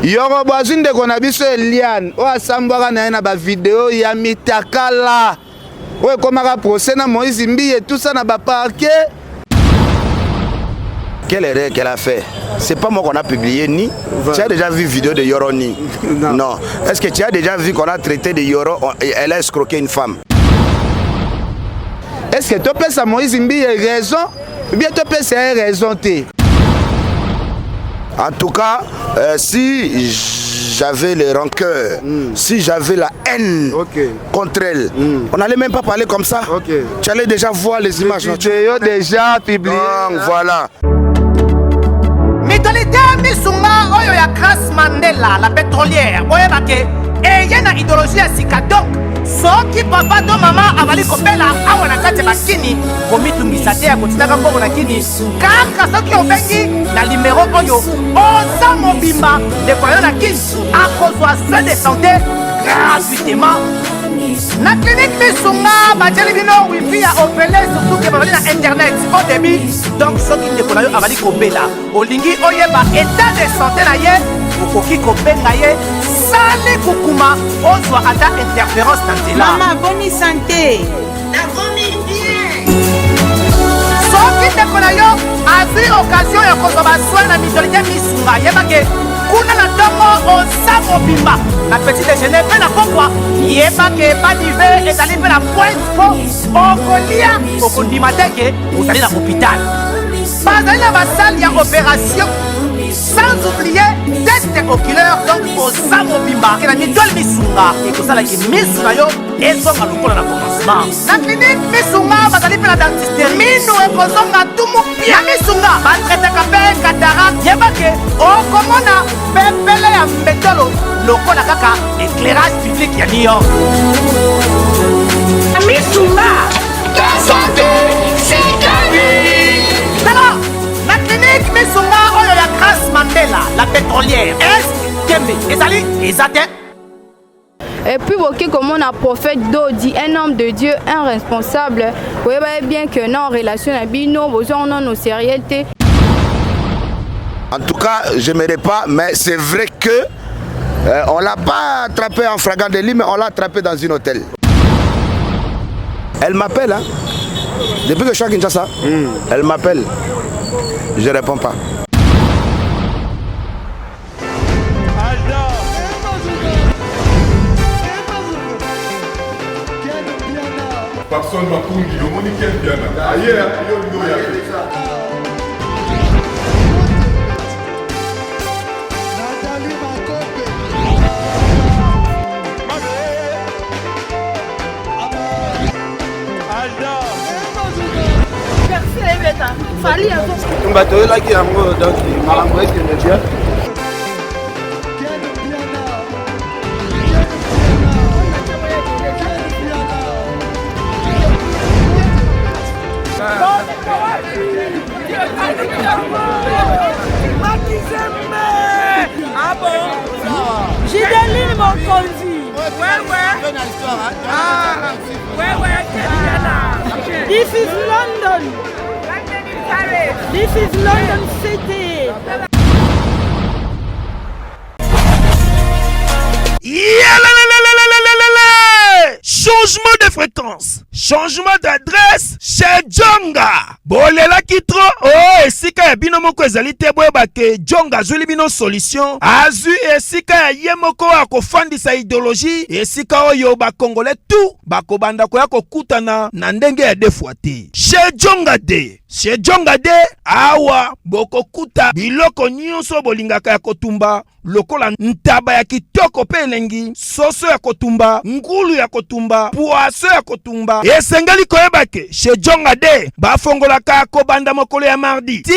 Yoro bazunde kona biso Eliane. O asambwaka na na ba vidéo ya mitakala. Ouais, comme un procès na Moïse Mbi et tout ça na ba parquet. Quelle erreur qu'elle a fait? C'est pas moi qu'on a publié ni. Tu as déjà vu vidéo de Yoro ni? Non. Est-ce que tu as déjà vu qu'on a traité de Yoro et elle a escroqué une femme? Est-ce que tu peux ça Moïse Mbi a raison? Ou bien tu peux ça raison t? En tout cas, si j'avais les rancœurs, si j'avais la haine contre elle, on n'allait même pas parler comme ça. Tu allais déjà voir les images. Tu as déjà publié. Donc voilà. Mitolité Misunga oyo ya Grace Mandela, la pétrolière. Oye bake, et y a une idéologie à Sika. Donc, soki papa to maman avali kopela awa na kati bakini komitungisa te ya kotinaka mbongo na kini kaka soki obengi na numéro oyo oza mobimba ndeko yo na kini akozwa soin de santé gratuitement na clinique Misunga bajeli bino wifi ya opele surtout ke bazali na internet au début. Donc soki ndeko na yo avali kopela olingi oyeba état de santé na ye okoki kobenga ye sali kukuma ozwa ata interférence na nzela. Maman, bonne santé. La bonne bien. Soki ndeko na yo azwi occasion ya kozwa baswin na mitolité Misunga yebake kuna na ntongo oza mobimba na petit déjeuner mpe na pokwa yebake badive ezali mpe na point po okolia okondima teke ozali na hôpital bazali na basale ya opération. Sans oublier test oculaire, donc oza mobimba ke na mitole Misunga ekosalaki misu na yo ezonga lokola na commencement. Na clinique Misunga bazali mpe na dentiste minu ekozonga tumu pia Misunga batretaka mpe cataracte yebake okomona pepele ya mbetolo lokola kaka éclairage public ya New York. Misunga ta santé c'est ta vie. Alors, la clinique Misunga oyo ya Grace Mandela, la pétrolière. Est-ce que ezali ezate? Et puis, comme on a prophète Dodi, un homme de Dieu, un responsable, vous voyez bien que non, en relation à Bino, besoin de nos sérieuxtés. En tout cas, je ne m'aimerais pas, mais c'est vrai que on l'a pas attrapé en flagrant délit, mais on l'a attrapé dans un hôtel. Elle m'appelle, hein? Depuis que je suis à Kinshasa, elle m'appelle. Je ne réponds pas. Personne m'a conduit, le monde est bien. Ailleurs, Ah bon? J'ai des lignes mon conduit. This is London. This is London City. Changement de fréquence, changement d'adresse chez Djonga. Bolela kitro, oh, esika ya bino moko ezali te boyeba ke Djonga azuli bino solution. Azu esika ya ye moko akofandisa idéologie, esika oyo bakongole tout bakobanda koya kokutana na ndenge ya defwa te. Chez Djonga de, chez Djonga de, awa bokokuta biloko nyonso bolingaka ya kotumba lokola ntaba ya kitoko pe elengi, soso ya kotumba, ngulu ya kotumba, poaso ya kotumba. Esengeli koyeba ke chez Djonga de bafongolaka kobanda mokolo ya mardi ti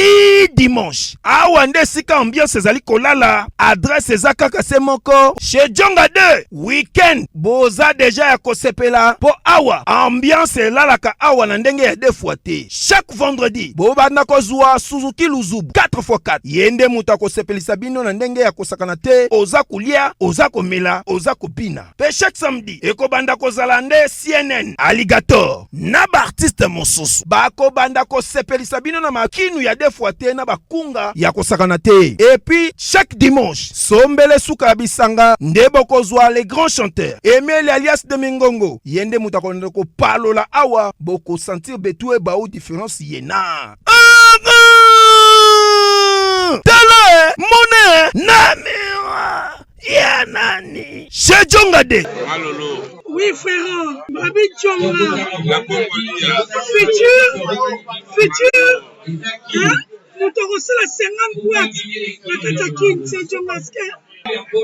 dimanche. Awa nde sika ambiance ezali kolala, adresse eza kaka se moko. Chez Djonga de weekend boza deja ya kosepela po awa ambiance elalaka awa na ndenge ya defwa te. Chaque vendredi bobanda kozwa Suzuki Luzubu 4x4 yende mutu akosepelisa bino na ndenge ya kosakana te, oza kulia, oza komela, oza kopina. Pe chaque samedi ekobanda kozala nde CNN, Alligator, na ba artiste mosusu. Bako banda ko sepelisa bino na makinu ya defuate na bakunga ya kosakana te. Et puis chaque dimanche, sombele suka bisanga ndebo kozwa les grands chanteurs. Emile alias de Mingongo, yende mutakonde ko palola awa boko sentir betue ba ou différence yena. Tele mone namira ya nani chez Jongade. Malolo. Oui, frère. Babi Djonga. La Congolia. Futur. Hein? Nous te recevons la 50 boîtes. La Katakin, c'est Djongaske.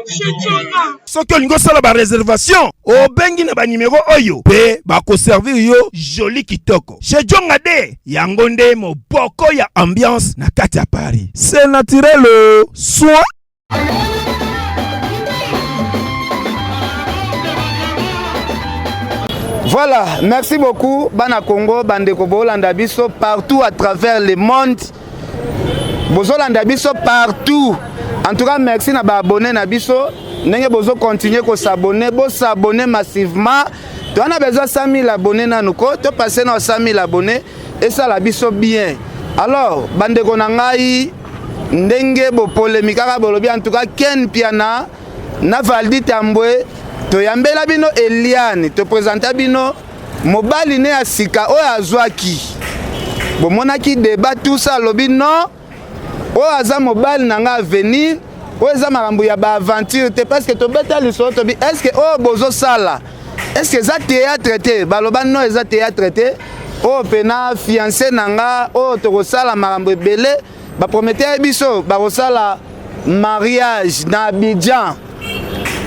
Chez Djonga. Soki olingo sala ba réservation, obengi na ba numéro oyo. Pe ba ko servir yo joli kitoko. Chez Jongade, yango nde moboko ya ambiance na kati ya Paris. C'est naturel, soit. Voilà, merci beaucoup Bana Congo, Bandeko Bolanda biso partout à travers le monde. Bozolanda biso partout. En tout cas, merci na ba abonné na biso. Nenge bozo continuer ko s'abonner, bo s'abonner massivement. Tu as besoin de 100 000 abonnés na nuko, tu passer na 100 000 abonnés et ça la biso bien. Alors, Bandeko nangai ndenge bo polémique ka bolobi en tout cas Ken Piana na Valdi Tambwe. To yambela bino Eliane, te présenta bino mobali ne asika o azwaki. Bo monaki débat tout ça lobi non. O aza mobali nanga venir, o eza marambo ya ba aventure te parce que to beta liso to bi est-ce que o bozo sala? Est-ce que ça théâtre te? Baloba non eza théâtre te. O pena fiancé nanga o to ko sala marambo belé, ba prometteur biso ba ko sala mariage na Abidjan.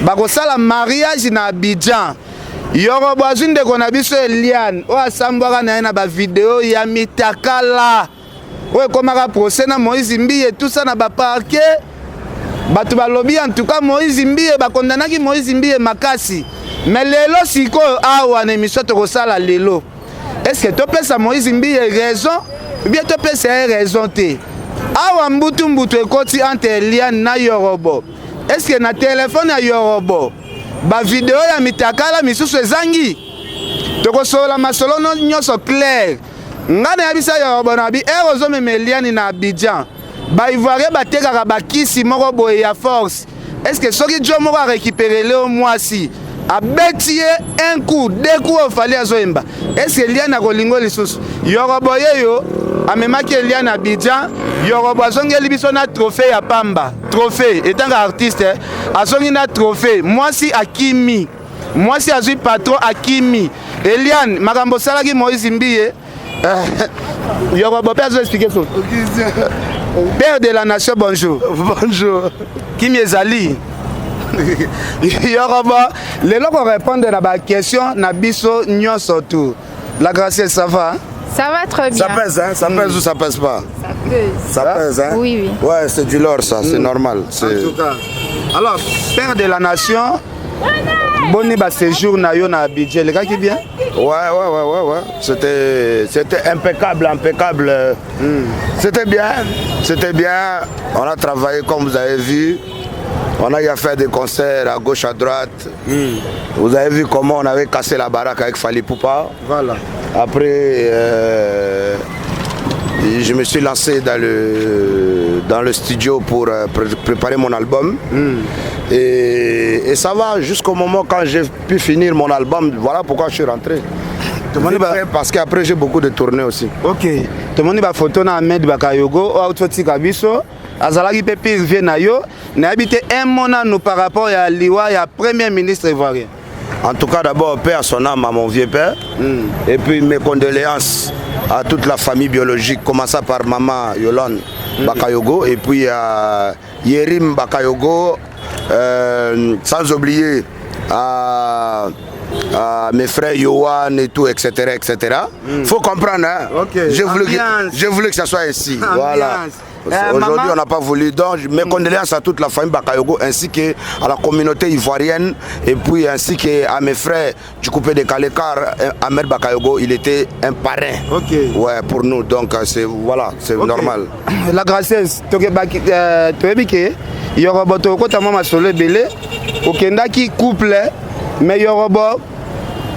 Bakosala mariage na Abidjan. Yoro bazunde kona biso Eliane o asambwaka na ba vidéo ya mitakala. O komaka procès na Moïse Mbiye tout ça na ba parquet. Batu balobi en tout cas Moïse Mbiye ba kondanaki Moïse Mbiye makasi. Mais lelo siko awa na émission to kosala lelo. Est-ce que to pesa Moïse Mbiye raison ou bien to pesa raison te? Awa mbutu ekoti entre Eliane na Yorobo. Est-ce que na téléphone ya Yorobo ba vidéo ya mitakala misusu ezangi toko sola masolo nyonso clair ngana ya bisa Yorobo na bi erozo memeliani na Abidjan ba ivoirien batekaka bakisi moko boye ya force. Est-ce que soki jo moko a récupérer le mwasi a bêtier un coup deux coups au fallait azoemba? Est-ce que Eliane a kolingo lisusu Yorobo yeyo amemaki Eliane Abidjan? Yorobo azongeli biso na trophée ya pamba. Trophée étant artiste azongi na trophée. Moi si akimi. Moi si azui patron akimi. Eliane makambo salaki Moïse Mbiye. Yorobo peut nous expliquer ça. Père de la nation, bonjour. Bonjour. Kimi ezali. Yorobo les loko répondre à ma question na biso nyonso tout. La grâce ça va. Ça va très bien. Ça pèse, hein? Ça pèse ou ça pèse pas? Ça pèse. Ça pèse, hein? Oui, oui. Ouais, c'est du lore, ça, c'est normal. En tout cas. Alors, père de la nation, boni ba séjour na yo na Abidjan, le gars qui bien? Ouais. C'était impeccable. C'était bien. On a travaillé comme vous avez vu. On a eu à faire des concerts à gauche, à droite. Vous avez vu comment on avait cassé la baraque avec Fally Poupa. Voilà. Après, je me suis lancé dans le studio pour préparer mon album. Et ça va jusqu'au moment quand j'ai pu finir mon album. Voilà pourquoi je suis rentré. Parce qu'après j'ai beaucoup de tournées aussi. Ok. Tout le monde va photo na Ahmed Bakayogo ou autoti kabiso. Azalaki pe pire na yo. Na habité un mona nous par rapport à Liwa ya premier ministre ivoirien. En tout cas d'abord paix à son âme à mon vieux père. Et puis mes condoléances à toute la famille biologique, commençant par maman Yolande Bakayogo et puis à Yerim Bakayogo, sans oublier à mes frères Yohan et tout, etc. Faut comprendre, hein? Okay. J'ai voulu que ça soit ainsi. Voilà. Aujourd'hui, on n'a pas voulu. Donc, mes condoléances à toute la famille Bakayogo ainsi qu'à la communauté ivoirienne et puis ainsi qu'à mes frères du coupé de Kalekar, Ahmed Bakayogo, il était un parrain. Ouais, pour nous. Donc, c'est normal. La grâce, tu es Yorobo, tu es couple, mais Yorobo,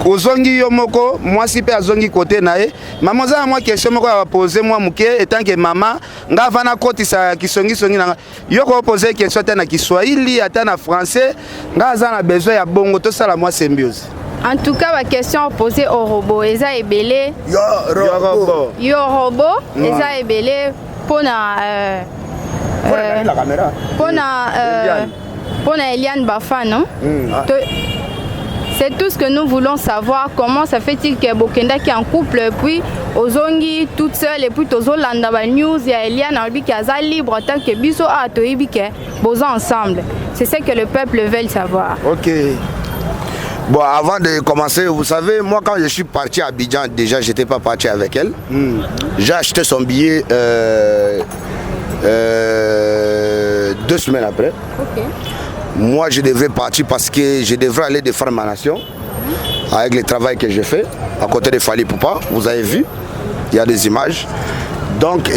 ozongi yo moko mwasi pe azongi côté na ye maman za moi question moko va poser moi muke étant que maman nga vana kotisa kisongi songi na yo ko poser question ta na Kiswahili ata na français nga za na besoin ya bongo to sala moi symbiose. En tout cas, la question posée au robot, Eza et Belé. Yo robot. Yo robot, Eza et Belé pour la caméra. Pour Eliane Bafa, non? C'est tout ce que nous voulons savoir. Comment ça fait-il que Bokenda qui est en couple, puis Ozongi toute seule, et puis Tozolanda ba news, il y a Eliane Albi qui est libre en tant que Biso a Toibike, Bozo ensemble. C'est ce que le peuple veut savoir. Ok. Bon, avant de commencer, vous savez, moi quand je suis parti à Abidjan, déjà j'étais pas parti avec elle. J'ai acheté son billet 2 semaines après. Okay. Moi je devais partir parce que je devrais aller défendre ma nation avec le travail que j'ai fait à côté de Fali Poupa. Vous avez vu, il y a des images. Donc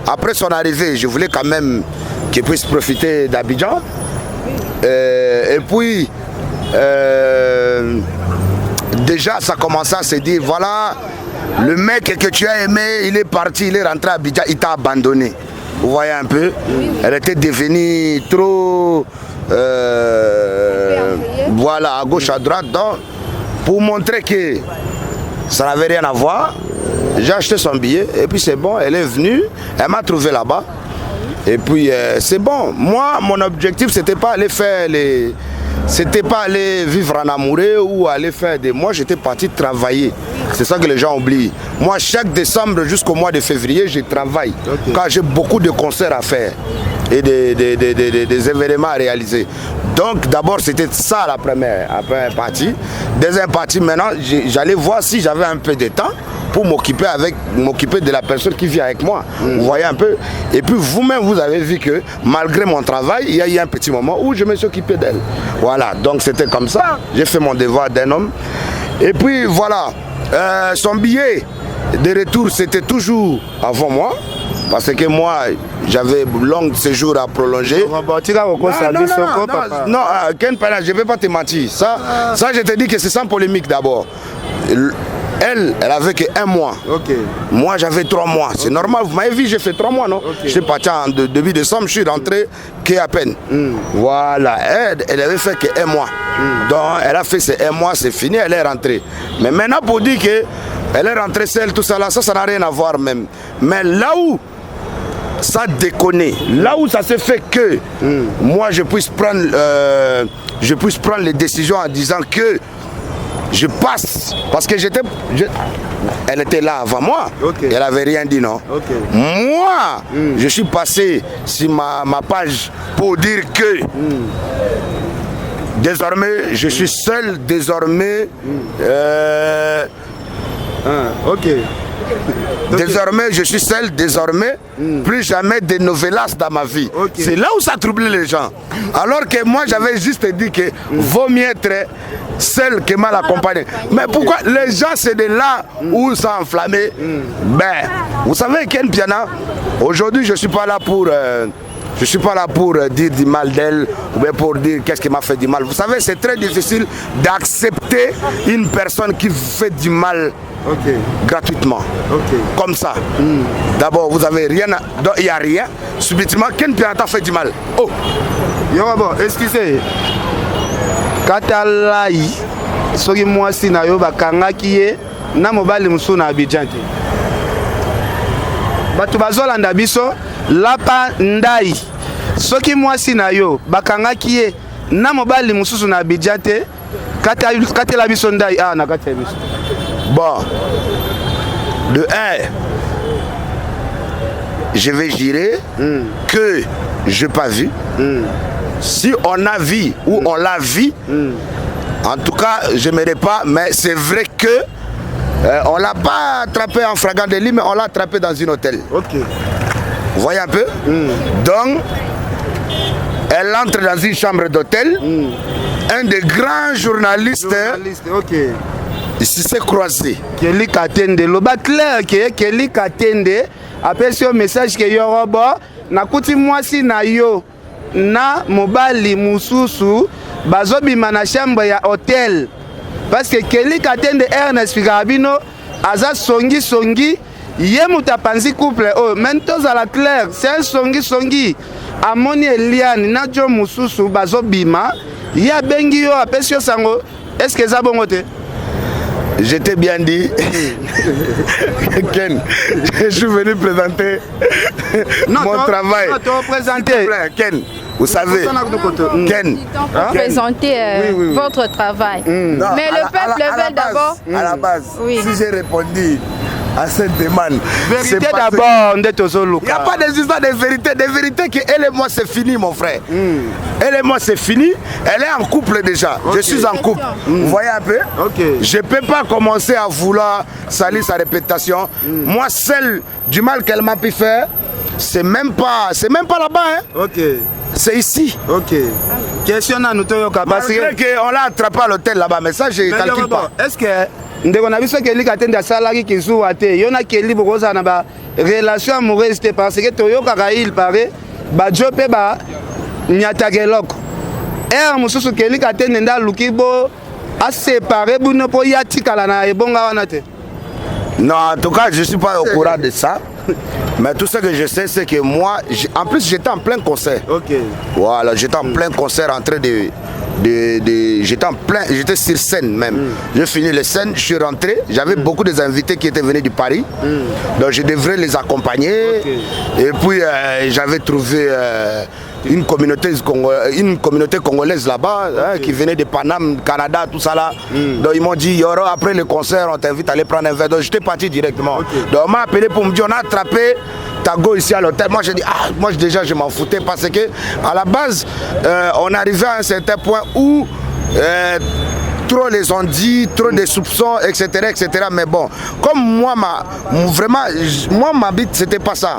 après son arrivée, je voulais quand même qu'il puisse profiter d'Abidjan. Et puis déjà ça commençait à se dire voilà, le mec que tu as aimé il est parti, il est rentré à Abidjan, il t'a abandonné. Vous voyez un peu, elle était devenue trop voilà, à gauche à droite. Donc pour montrer que ça n'avait rien à voir, j'ai acheté son billet et puis c'est bon, elle est venue, elle m'a trouvé là-bas. Et puis c'est bon. Moi, mon objectif, c'était pas aller faire les... C'était pas aller vivre en amoureux ou aller faire des... Moi, j'étais parti travailler. C'est ça que les gens oublient. Moi, chaque décembre jusqu'au mois de février, je travaille. Okay. Quand j'ai beaucoup de concerts à faire et des événements à réaliser. Donc, d'abord, c'était ça la première partie. Deuxième partie, maintenant, j'allais voir si j'avais un peu de temps pour m'occuper de la personne qui vit avec moi. Vous voyez un peu. Et puis vous-même, vous avez vu que malgré mon travail, il y a eu un petit moment où je me suis occupé d'elle. Voilà, donc c'était comme ça. J'ai fait mon devoir d'un homme. Et puis voilà, son billet de retour, c'était toujours avant moi. Parce que moi, j'avais long séjour à prolonger. Non, Ken Pena, je ne vais pas te mentir. Ça, je te dis que c'est sans polémique d'abord. Elle avait que 1 mois. Okay. Moi, j'avais 3 mois. C'est normal. Vous m'avez vu, j'ai fait 3 mois, non? Okay. Je suis parti en début décembre, je suis rentré qu'à peine. Voilà. Elle avait fait que 1 mois. Donc, elle a fait ces 1 mois, c'est fini, elle est rentrée. Mais maintenant, pour dire qu'elle est rentrée seule, tout ça là, ça n'a rien à voir même. Mais là où ça déconne, là où ça se fait que moi, je puisse prendre les décisions en disant que je passe, parce que elle était là avant moi, okay. Elle n'avait rien dit, non. Okay. Moi, je suis passé sur ma page pour dire que désormais, je suis seul, désormais. Désormais, je suis seul, désormais, plus jamais de novelas dans ma vie. Okay. C'est là où ça trouble les gens. Alors que moi, j'avais juste dit que vaut mieux être seul que mal accompagné. Mais pourquoi les gens, c'est de là où ça a enflammé? Ben, vous savez, Ken Piana, aujourd'hui, je ne suis pas là pour... je ne suis pas là pour dire du mal d'elle ou bien pour dire qu'est-ce qui m'a fait du mal. Vous savez, c'est très difficile d'accepter une personne qui fait du mal gratuitement. Comme ça. D'abord, vous avez rien, il n'y a rien. Subitement, Ken Piana fait du mal. Oh! Bon, excusez. Katalai, soki mwasi na yo bakangaki ye na mobali musu na Abidjan te. Batu bazolanda biso lapa ndai. Soki mwasi na yo bakangaki ye na mobali mususu na Abidjan te, katela biso ndai na katela biso. Bon, de 1, je vais jurer que je n'ai pas vu. Si on a vu ou on l'a vu, en tout cas, je n'aimerais pas, mais c'est vrai que on ne l'a pas attrapé en flagrant délit, mais on l'a attrapé dans un hôtel. Vous voyez un peu? Donc, elle entre dans une chambre d'hôtel. Un des grands journalistes il s'est croisé. Kelly Katende, loba clair que Kelly Katende appelle ce message que Yorobo na kuti mwasi na yo na mobali mususu bazobima na chambre ya hôtel parce que Kelly Katende Ernest Figarabino aza songi ye muta panzi couple oh même tous à la claire c'est un songi amoni Eliane na jo mususu bazo bima ya bengi yo apesi yo sango est-ce que ça bongo te j'étais bien dit Ken je suis venu présenter mon travail Ken vous savez Ken présenter votre travail mais le peuple veut d'abord à la base si j'ai répondu à cette demande. Vérité d'abord, il n'y a pas des histoires de vérité. Des vérités que elle et moi c'est fini mon frère. Elle et moi c'est fini. Elle est en couple déjà. Je suis en couple. Vous voyez un peu je ne peux pas commencer à vouloir salir sa réputation. Moi celle du mal qu'elle m'a pu faire, c'est même pas là-bas. C'est ici. Question à nous malgré qu'on l'a attrapé à l'hôtel là-bas, mais ça je ne calcule pas. Est-ce que ndeko na biso Kelly Katende asalaki kizuwa te yo na Kelly bokoza na ba relation amoureuse te parce que toyokaka il paraît ba jo pe ba nyataka eloko mosusu Kelly Katende nda luki bo a séparé buno po ya tikala na ebonga wana te. Non, en tout cas je suis pas au courant de ça. Mais tout ce que je sais, c'est que moi, en plus j'étais en plein concert. Voilà, j'étais en plein concert en train j'étais sur scène même. J'ai fini les scènes, je suis rentré. J'avais beaucoup des invités qui étaient venus du Paris. Donc je devrais les accompagner. Et puis j'avais trouvé une communauté congolaise là-bas qui venait de Paname, Canada, tout ça là. Donc ils m'ont dit, Yoro, après le concert, on t'invite à aller prendre un verre. Donc j'étais parti directement. Donc on m'a appelé pour me dire, on a attrapé Tago ici à l'hôtel. Moi j'ai dit, moi déjà je m'en foutais parce que à la base, on arrivait à un certain point où trop les ont dit, trop de soupçons, etc., etc. Mais bon, comme moi, ma bite, c'était pas ça.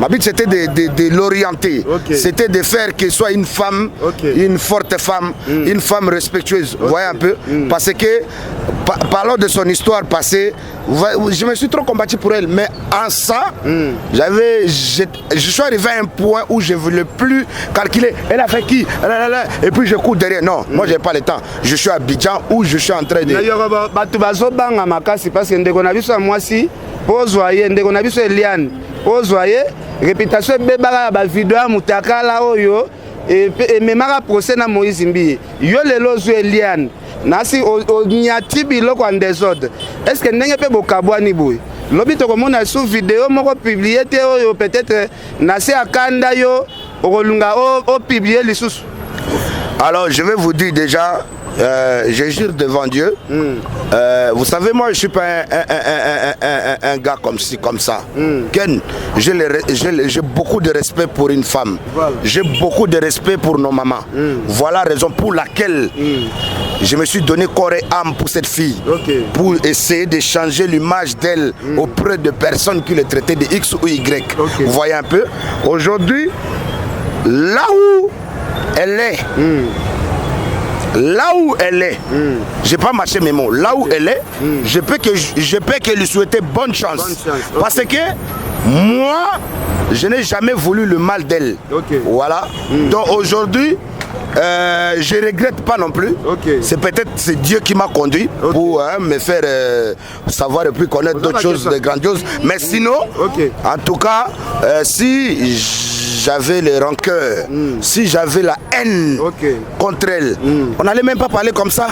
Ma bite, c'était de l'orienter. C'était de faire qu'elle soit une femme, une forte femme, une femme respectueuse. Vous voyez un peu parce que, parlons de son histoire passée, je me suis trop combattu pour elle. Mais en ça, je suis arrivé à un point où je ne voulais plus calculer. Elle a fait qui? Et puis je cours derrière. Non, moi, je n'ai pas le temps. Je suis à Abidjan où je suis en train de... parce que ndeko na biso mwasi ozoye ndeko na biso Eliane ozoye réputation bebaka ba vidéo mutakala oyo et memaka procès na Moïse Mbiye yo lelo zo Eliane nasi onyati biloko en désordre est-ce que ndenge pe bokabwani boy lobi to komona sous vidéo moko publier te oyo peut-être nasi akanda yo okolunga o publier lisusu. Alors je vais vous dire déjà je jure devant Dieu. Vous savez, moi, je ne suis pas un gars comme ça. Ken, j'ai beaucoup de respect pour une femme. J'ai beaucoup de respect pour nos mamans. Voilà la raison pour laquelle je me suis donné corps et âme pour cette fille. Pour essayer de changer l'image d'elle auprès de personnes qui le traitaient de X ou Y. Vous voyez un peu? Aujourd'hui, là où elle est, j'ai pas marché mes mots, là où elle est, je peux que lui souhaiter bonne chance. Parce que moi, je n'ai jamais voulu le mal d'elle. Voilà. Donc aujourd'hui, je regrette pas non plus. C'est peut-être Dieu qui m'a conduit pour me faire savoir et puis connaître d'autres choses de grandioses. Mais sinon, en tout cas, si j'avais les rancœurs, si j'avais la haine contre elle, on n'allait même pas parler comme ça.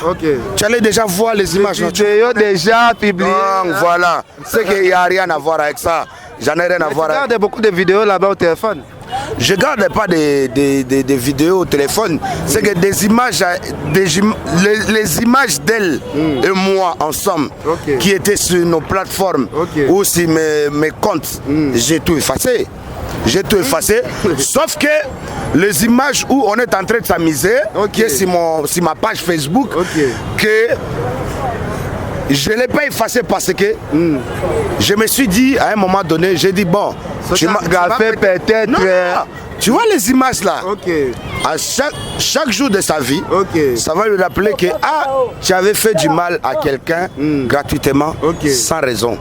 Tu allais déjà voir les images. Déjà publié. Voilà. C'est qu'il n'y a rien à voir avec ça. J'en ai rien à voir avec ça. Tu regardes beaucoup de vidéos là-bas au téléphone. Je ne garde pas des vidéos au téléphone. C'est que des images, les images d'elle et moi ensemble qui étaient sur nos plateformes ou sur mes comptes, j'ai tout effacé. J'ai tout effacé, sauf que les images où on est en train de s'amuser, qui est sur ma page Facebook, que je ne l'ai pas effacé parce que je me suis dit, à un moment donné, j'ai dit, bon, tu m'as fait peut-être... Tu vois les images là, à chaque jour de sa vie, ça va lui rappeler que tu avais fait du mal à quelqu'un gratuitement, sans raison.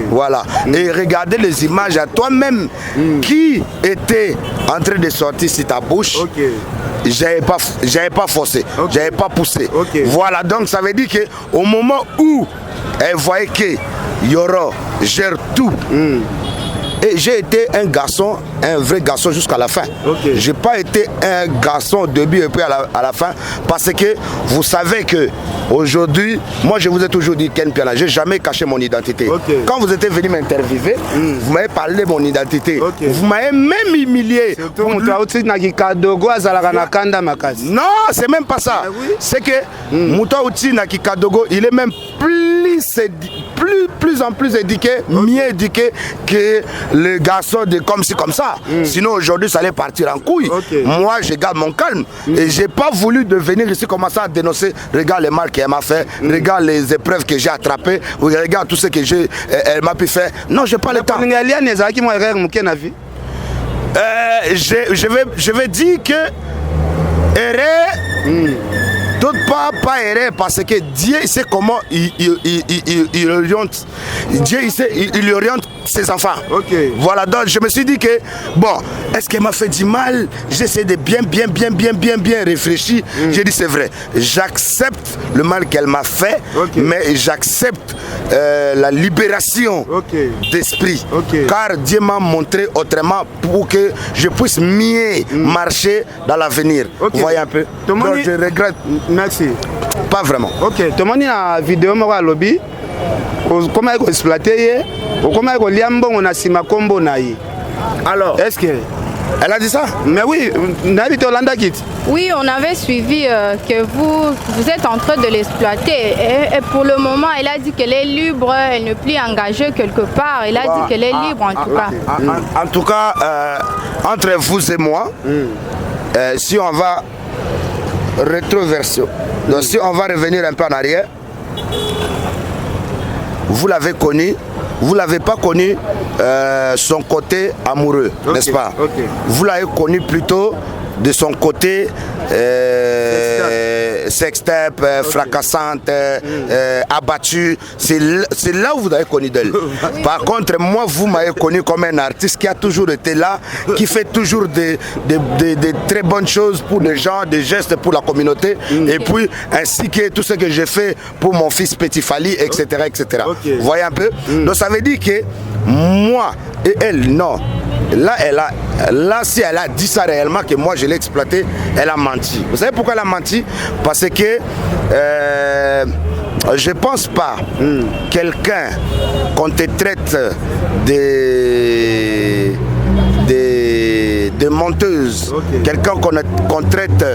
Voilà. Et regarder les images à toi-même qui était en train de sortir sur ta bouche. j'avais pas forcé, j'avais pas poussé. Voilà, donc ça veut dire qu'au moment où elle voyait que Yoro gère tout, et j'ai été un garçon, un vrai garçon jusqu'à la fin. J'ai pas été un garçon au début et puis à la fin, parce que vous savez que aujourd'hui, moi je vous ai toujours dit Ken Piana, j'ai jamais caché mon identité. Quand vous êtes venu m'interviewer, vous m'avez parlé de mon identité. Vous m'avez même humilié. Non, c'est même pas ça. C'est que Moutaouti Nakikadogo, il est même plus en plus éduqué, mieux éduqué que le garçon de comme ci comme ça. Sinon aujourd'hui ça allait partir en couille. Moi je garde mon calme et j'ai pas voulu devenir ici commencer à dénoncer. Regarde les mal qu'elle m'a fait, regarde les épreuves que j'ai attrapées, regarde tout ce que elle m'a pu faire. Non, j'ai pas le temps. Je vais dire que d'autres pas errer parce que Dieu sait comment il oriente. Dieu il oriente ses enfants. Voilà, donc je me suis dit que bon, est-ce qu'elle m'a fait du mal? J'essaie de bien réfléchir. J'ai dit c'est vrai, j'accepte le mal qu'elle m'a fait, mais j'accepte la libération d'esprit. Car Dieu m'a montré autrement pour que je puisse mieux marcher dans l'avenir. Voyez un peu. Donc je regrette. Merci. Pas vraiment. Ok, tout le monde a une vidéo à lobby. Comment il faut exploiter? Comment il faut liambo on a sima combo naï. Alors, est-ce que elle a dit ça? Mais oui, Nabito Landa Kit. Oui, on avait suivi que vous êtes en train de l'exploiter. Et pour le moment, elle a dit qu'elle est libre, elle ne plus engagée quelque part. Elle a dit qu'elle est libre en tout cas. En tout cas, entre vous et moi, si on va rétroversion. Donc si on va revenir un peu en arrière, vous l'avez connu, vous l'avez pas connu son côté amoureux, n'est-ce pas? Vous l'avez connu plutôt de son côté sextape, fracassante, abattue. C'est là où vous avez connu d'elle. Par contre, moi, vous m'avez connu comme un artiste qui a toujours été là, qui fait toujours des très bonnes choses pour les gens, des gestes pour la communauté, et puis ainsi que tout ce que j'ai fait pour mon fils Petit Fally, etc. etc. Vous voyez un peu? Donc ça veut dire que moi et elle, non. Là, si elle a dit ça réellement, que moi je l'ai exploité, elle a menti. Vous savez pourquoi elle a menti? Parce que je pense pas quelqu'un qu'on te traite de menteuse, quelqu'un qu'on traite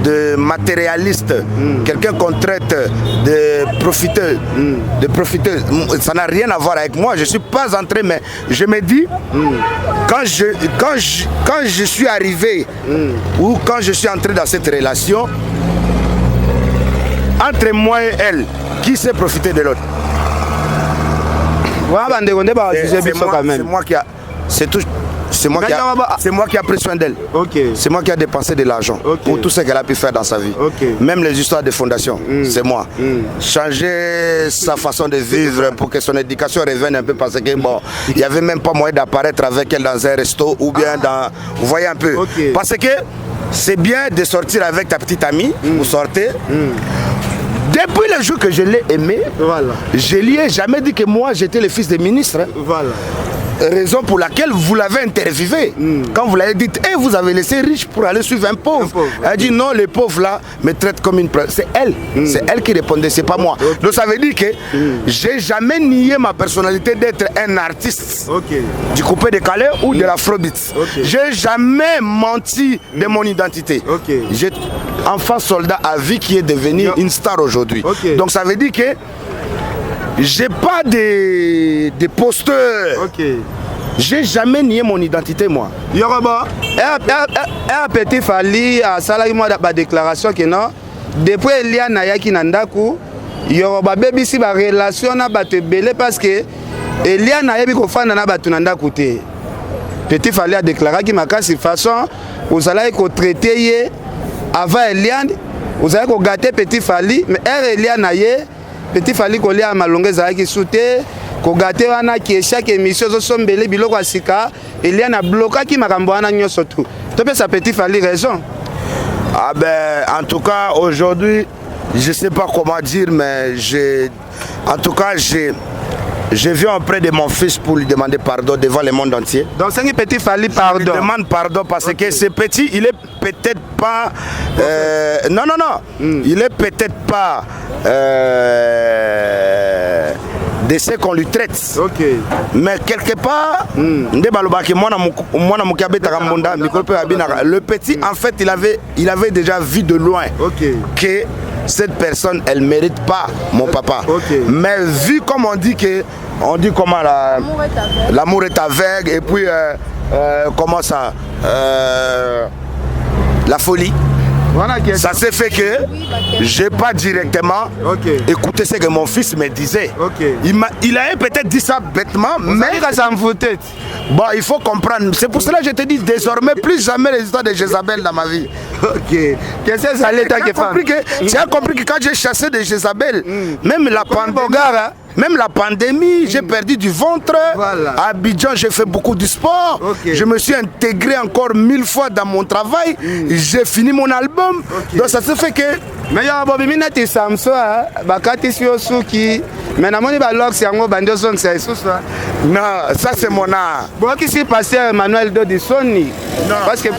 de matérialiste, quelqu'un qu'on traite de profiteuse, ça n'a rien à voir avec moi. Je suis pas entré, mais je me dis quand je suis arrivé ou quand je suis entré dans cette relation entre moi et elle, qui s'est profité de l'autre? C'est moi qui a pris soin d'elle. C'est moi qui a dépensé de l'argent pour tout ce qu'elle a pu faire dans sa vie. Même les histoires de fondation, c'est moi. Changer sa façon de vivre pour que son éducation revienne un peu, parce que bon, il n'y avait même pas moyen d'apparaître avec elle dans un resto ou bien dans... Vous voyez un peu. Parce que c'est bien de sortir avec ta petite amie, vous sortez. Depuis le jour que je l'ai aimé, je lui ai jamais dit que moi j'étais le fils de ministre. Raison pour laquelle vous l'avez interviewé. Quand vous l'avez dit, vous avez laissé riche pour aller suivre un pauvre. Elle dit non, les pauvres là me traitent comme une preuve. C'est elle. C'est elle qui répondait, c'est pas moi. Donc ça veut dire que j'ai jamais nié ma personnalité d'être un artiste du coupé de Calais ou de l'afrobeat. J'ai jamais menti de mon identité. J'ai enfant soldat à vie qui est devenu une star aujourd'hui. Donc ça veut dire que j'ai pas de posteurs. J'ai jamais nié mon identité, moi. Yoroba, Petit Fally a salarié moi la déclaration que non. Depuis Elia Nayaki Nandaku, Yoroba baby si ba relation na bate belé parce que Elia Nayebi ko fanda na batu Nandaku te. Petit Fally a déclaré qu'il m'a cassé façon vous allez ko traiter avant Eliane, vous allez ko gâter Petit Fally, mais Elia Naye Petit Fally ko lia malonge za ki souté ko gâter wana ki chaque émission zo sombele biloko asika Eliane a bloqué ki makambo wana nyoso tout. To pe sa Petit Fally raison. Ah ben, en tout cas, aujourd'hui, je ne sais pas comment dire, mais en tout cas, je viens auprès de mon fils pour lui demander pardon devant le monde entier. Donc, c'est un petit fallu pardon. Je lui demande pardon parce que ce petit, il est peut-être pas... non. Il est peut-être pas... de ce qu'on lui traite. Mais quelque part, le petit, en fait, il avait déjà vu de loin que cette personne, elle ne mérite pas mon papa. Mais vu comme on dit comment l'amour est aveugle et puis comment ça la folie. Voilà, ça s'est fait que j'ai pas directement écouté ce que mon fils me disait. Il avait peut-être dit ça bêtement, mais ça me foutait. Bon, il faut comprendre. C'est pour cela que je te dis désormais plus jamais les histoires de Jézabel dans ma vie. Qu'est-ce que ça allait ta femme? Tu as compris que quand j'ai chassé de Jézabel, même la pandémie, j'ai perdu du ventre. À Abidjan, j'ai fait beaucoup de sport. Je me suis intégré encore 1000 fois dans mon travail. J'ai fini mon album. Donc ça se fait que... Mais il y a un bobby nati samso, bakati suki. Mais namoni balox yango bando son c'est sous ça. Non, ça c'est mon art. Bon, qu'est-ce qui s'est passé à Emmanuel Dodisoni? Parce que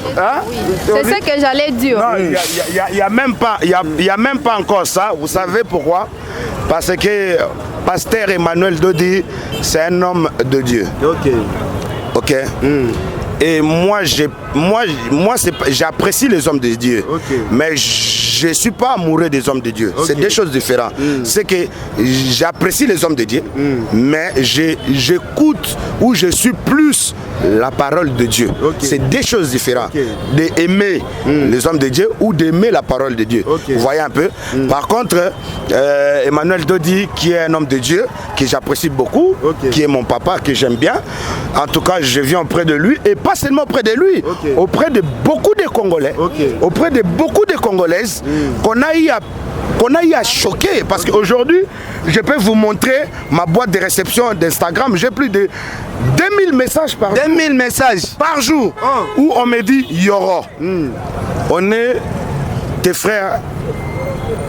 c'est ce que j'allais dire. Non, il y a même pas encore ça. Vous savez pourquoi? Parce que Pasteur Emmanuel Dodi, c'est un homme de Dieu. Ok. Et moi j'apprécie les hommes de Dieu. Mais je ne suis pas amoureux des hommes de Dieu. C'est deux choses différentes. C'est que j'apprécie les hommes de Dieu, mais j'écoute ou je suis plus la parole de Dieu. C'est deux choses différentes. D'aimer les hommes de Dieu ou d'aimer la parole de Dieu. Vous voyez un peu. Par contre, Emmanuel Dodi, qui est un homme de Dieu, que j'apprécie beaucoup, qui est mon papa, que j'aime bien. En tout cas, je viens auprès de lui, et pas seulement auprès de lui, auprès de beaucoup de Congolais, auprès de beaucoup de Congolaises, qu'on a eu à choquer. Parce qu'aujourd'hui, je peux vous montrer ma boîte de réception d'Instagram. J'ai plus de 2000 messages par jour. 2000 messages par jour où on me dit Yoro. On est tes frères,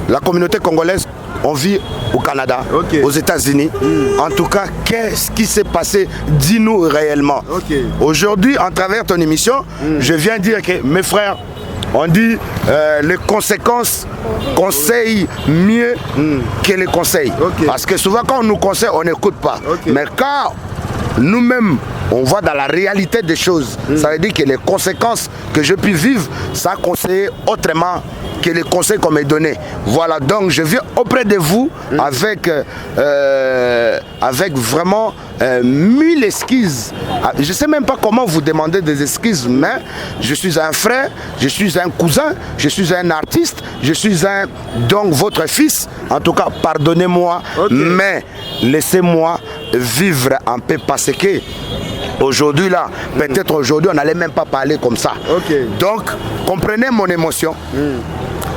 la communauté congolaise. On vit au Canada, aux États-Unis. En tout cas, qu'est-ce qui s'est passé? Dis-nous réellement. Aujourd'hui, en travers ton émission, je viens dire que mes frères, on dit les conséquences conseillent mieux que les conseils. Parce que souvent quand on nous conseille, on n'écoute pas. Mais quand nous-mêmes, on voit dans la réalité des choses, ça veut dire que les conséquences que je puis vivre, ça conseille autrement que les conseils qu'on m'a donnés. Voilà, donc je viens auprès de vous avec vraiment 1000 excuses. Je ne sais même pas comment vous demander des excuses, mais je suis un frère, je suis un cousin, je suis un artiste, je suis donc votre fils. En tout cas, pardonnez-moi, mais laissez-moi vivre en paix parce que aujourd'hui là, peut-être aujourd'hui on n'allait même pas parler comme ça. Donc, comprenez mon émotion.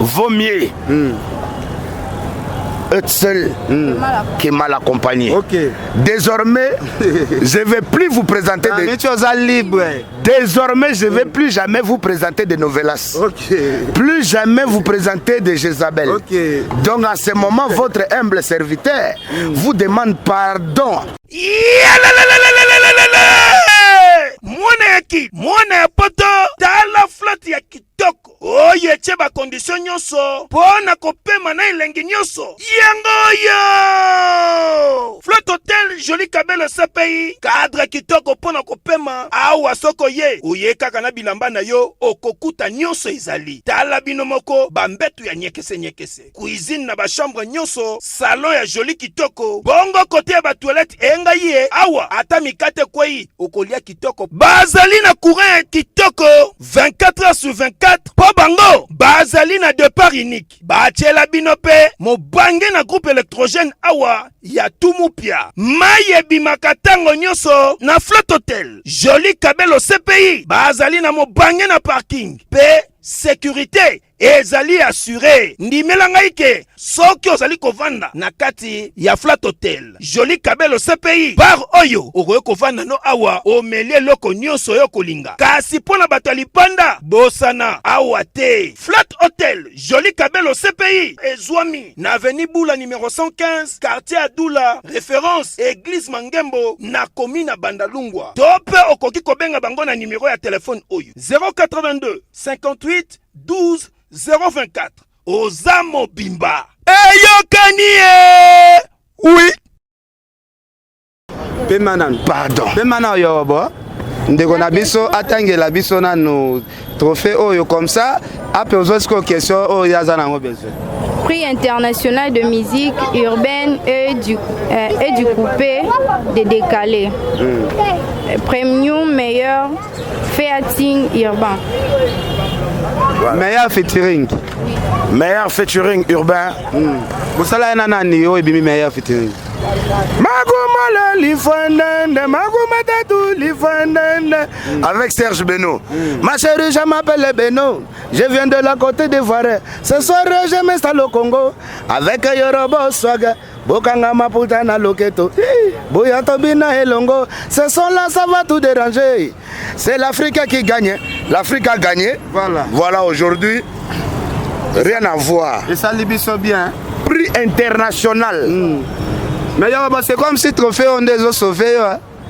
Vaut mieux être seul que mal accompagné. Désormais, je ne vais plus vous présenter Désormais, je ne vais plus jamais vous présenter des novellas. Plus jamais vous présenter des Jézabel. Donc à ce moment, votre humble serviteur vous demande pardon. Mwana ya poto tala flotte ya kitoko oye che ba condition nyonso pona kopema na elengi nyonso yangoyo Flotte Hotel Joli Kabelo CPI cadre kitoko pona kopema awa soko ye uye kaka na bilamba na yo okokuta nyonso ezali tala bino moko bambetu ya nyekese cuisine na ba chambre nyonso salon ya joli kitoko bongo kote ya ba toilette enga ye awa ata mikate kwei okolia kitoko bazali na courant kitoko 24h/24 po bango bazali na départ unique bachela bino pe mobange na groupe électrogène awa ya tumupia maye bimakatango nyonso na Flotte Hotel Joli Kabelo CPI bazali na mobange na parking pe sécurité ezali assuré. Ndimela ngai ke soki ozali kovanda na kati ya Flat Hotel Joli Kabelo CPI bar oyo okoki kovanda no awa omelie eloko nyonso yo kolinga, kasi mpona bato ya lipanda bosana awa te. Flat Hotel Joli Kabelo CPI ezwami na avenue Bula numéro 115 quartier Adoula, référence église Mangembo na commune Bandalungwa. Tope okoki kobenga bango na numéro ya telefone oyo 082 58 12 024. Ozamo Bimba eyokanie. Oui Pemanan Pardon. Pemana yobo ndeko na biso atangela biso nanu trophée oyo comme ça ape ozosko question oyo yaza nango besoin. Prix international de musique urbaine et du coupé de décalé. Premium meilleur featuring urbain. Voilà. Meilleur featuring. Meilleur featuring urbain. Bosala na nani o ebimi meilleur featuring. Magumala Lifandende, Magumatatu Lifandende. Avec Serge Beno. Ma chérie, je m'appelle Beno. Je viens de la côte d'Ivoire. Ce soir, je m'installe au Congo. Avec Yorobo Swag. Bokanga Maputa na Loketo. Boyato Bina et Longo. Ce son-là, ça va tout déranger. C'est l'Afrique qui gagne. L'Afrique a gagné. Voilà. Voilà aujourd'hui. Rien à voir. Et ça libiso bien. Prix international. Mais c'est comme si trophée on des sauvé.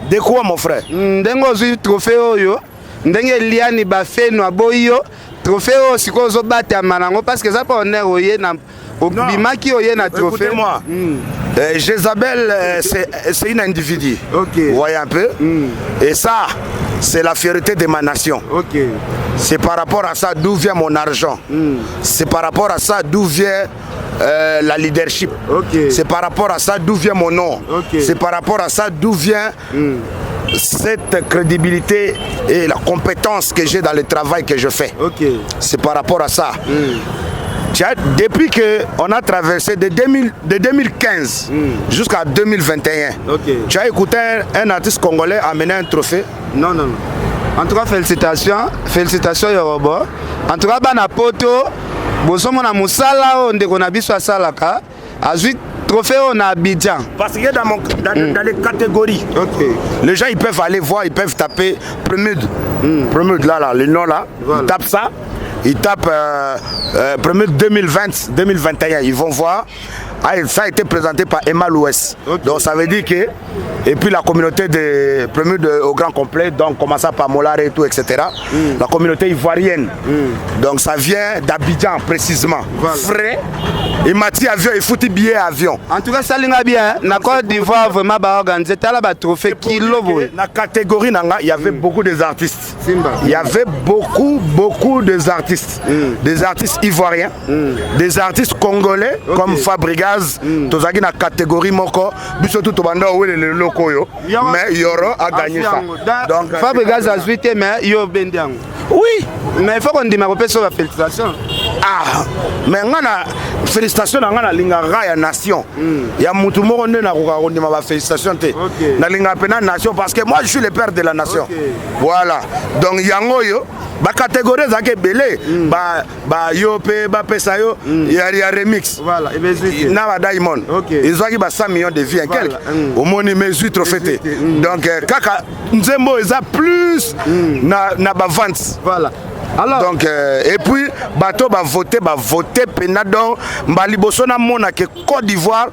De quoi mon frère? Ndengo zu trophée oyo. Ndenge liani ba fe no boyo. Trophée o siko zo bata manango parce que ça pas on est oye na bimaki oye na trophée. Écoutez-moi. Jézabel c'est une individu. OK. Vous voyez un peu? Et ça c'est la fierté de ma nation. OK. C'est par rapport à ça d'où vient mon argent. C'est par rapport à ça d'où vient la leadership. Okay. C'est par rapport à ça d'où vient mon nom. Okay. C'est par rapport à ça d'où vient cette crédibilité et la compétence que j'ai dans le travail que je fais. Okay. C'est par rapport à ça. Depuis qu'on a traversé de 2015 jusqu'à 2021, tu as écouté un artiste congolais amener un trophée? Non, non, non. En tout cas, félicitations Yorobo. En tout cas, bana poto, bosomo na musala on de konabiso asalaka, azui trophée on a Abidjan. Parce que dans les catégories, les gens ils peuvent aller voir, ils peuvent taper Premude là, le nom là, voilà. Ils tapent ça, ils tapent Premude 2020-2021, ils vont voir. Ah, ça a été présenté par Emma Louès. Donc ça veut dire que, et puis la communauté de Premude au grand complet, donc commençant par Mollare et tout, etc. La communauté ivoirienne. Donc ça vient d'Abidjan précisément. Voilà. Frais. Et Mathieu avion, il foutu billet avion. En tout cas, ça l'est bien. La Côte d'Ivoire vraiment organisé. Tu as là trophée kilo. Dans la catégorie, il y avait beaucoup des artistes. Il y avait beaucoup des artistes. Des artistes ivoiriens, des artistes congolais comme Fabrigas. Tozaki na catégorie moko biso tout banda wele le loko yo mais Yoro a gagné ça. Donc Fabrigas a joué mais yo bendiango. Oui, mais il faut qu'on dise ma félicitations. Ah, mais ngana félicitations ngana linga ya nation. Ya mutu moko ne na ko ndima ba félicitations te. Na linga pena nation parce que moi je suis le père de la nation. Voilà. Donc yango yo ba catégorie za ke belé ba yo pe ba pesa yo ya remix. Voilà, et na ba Diamond. Ils ont qui ba 100 millions de vies en quelque. Au moni mes 8 trophées. Donc kaka nzembo ils a plus na ba vente. Voilà. Alors, donc et puis bateau va voter penadon mbaliboso na mona que Côte d'Ivoire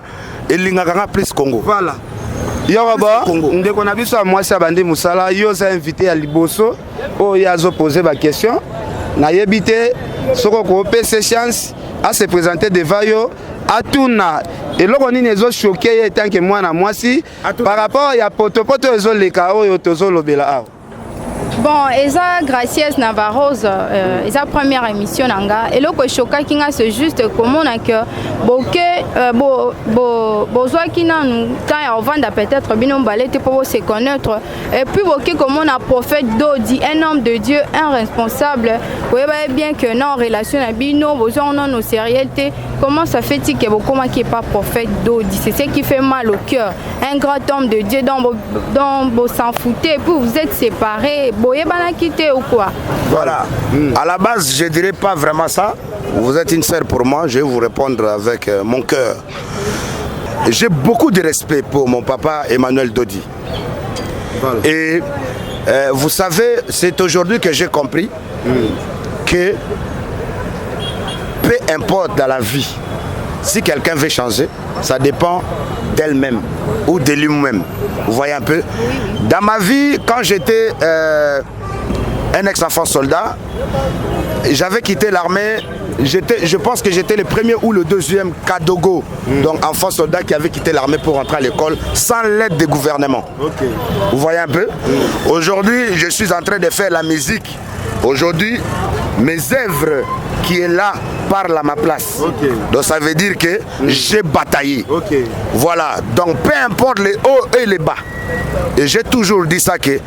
et lingaka plus Congo. Voilà. Yoroba, ndeko na biso moi ça bandi musala yo za invité à liboso o yazo poser ba question na yebité soko ko PC chance à se présenter devant yo atuna et loko nini ezo choquer tant que moi na mwasi par rapport ya poto ezo leka oyo tozo lobela awo. Bon, eza Gracias Navarros, eza première émission nanga. Et le choka kinga c'est juste comment on a que bozoa kina nous quand on vend peut-être binom balete pour se connaître. Et puis boké comment on a prophète Dodi, un homme de Dieu, un responsable. Vous voyez bien que non relation à bino, besoin on a nos sérieuxité. comment ça fait-il que Bokoma qui n'est pas prophète d'Odi? C'est ce qui fait mal au cœur. Un grand homme de Dieu dont vous s'en foutez, puis vous êtes séparés, boye bana quitté ou quoi? Voilà. À la base, je ne dirais pas vraiment ça. Vous êtes une sœur pour moi, je vais vous répondre avec mon cœur. J'ai beaucoup de respect pour mon papa Emmanuel Dodi. Voilà. Et vous savez, c'est aujourd'hui que j'ai compris que peu importe dans la vie, si quelqu'un veut changer, ça dépend d'elle-même ou de lui-même. Vous voyez un peu? Dans ma vie, quand j'étais un ex-enfant soldat, j'avais quitté l'armée. Je pense que j'étais le premier ou le deuxième Kadogo, donc enfant soldat qui avait quitté l'armée pour rentrer à l'école sans l'aide du gouvernement. Okay. Vous voyez un peu? Aujourd'hui, je suis en train de faire la musique. Aujourd'hui, mes œuvres qui est là parlent à ma place. Okay. Donc ça veut dire que j'ai bataillé. Okay. Voilà. Donc peu importe les hauts et les bas. Et j'ai toujours dit ça que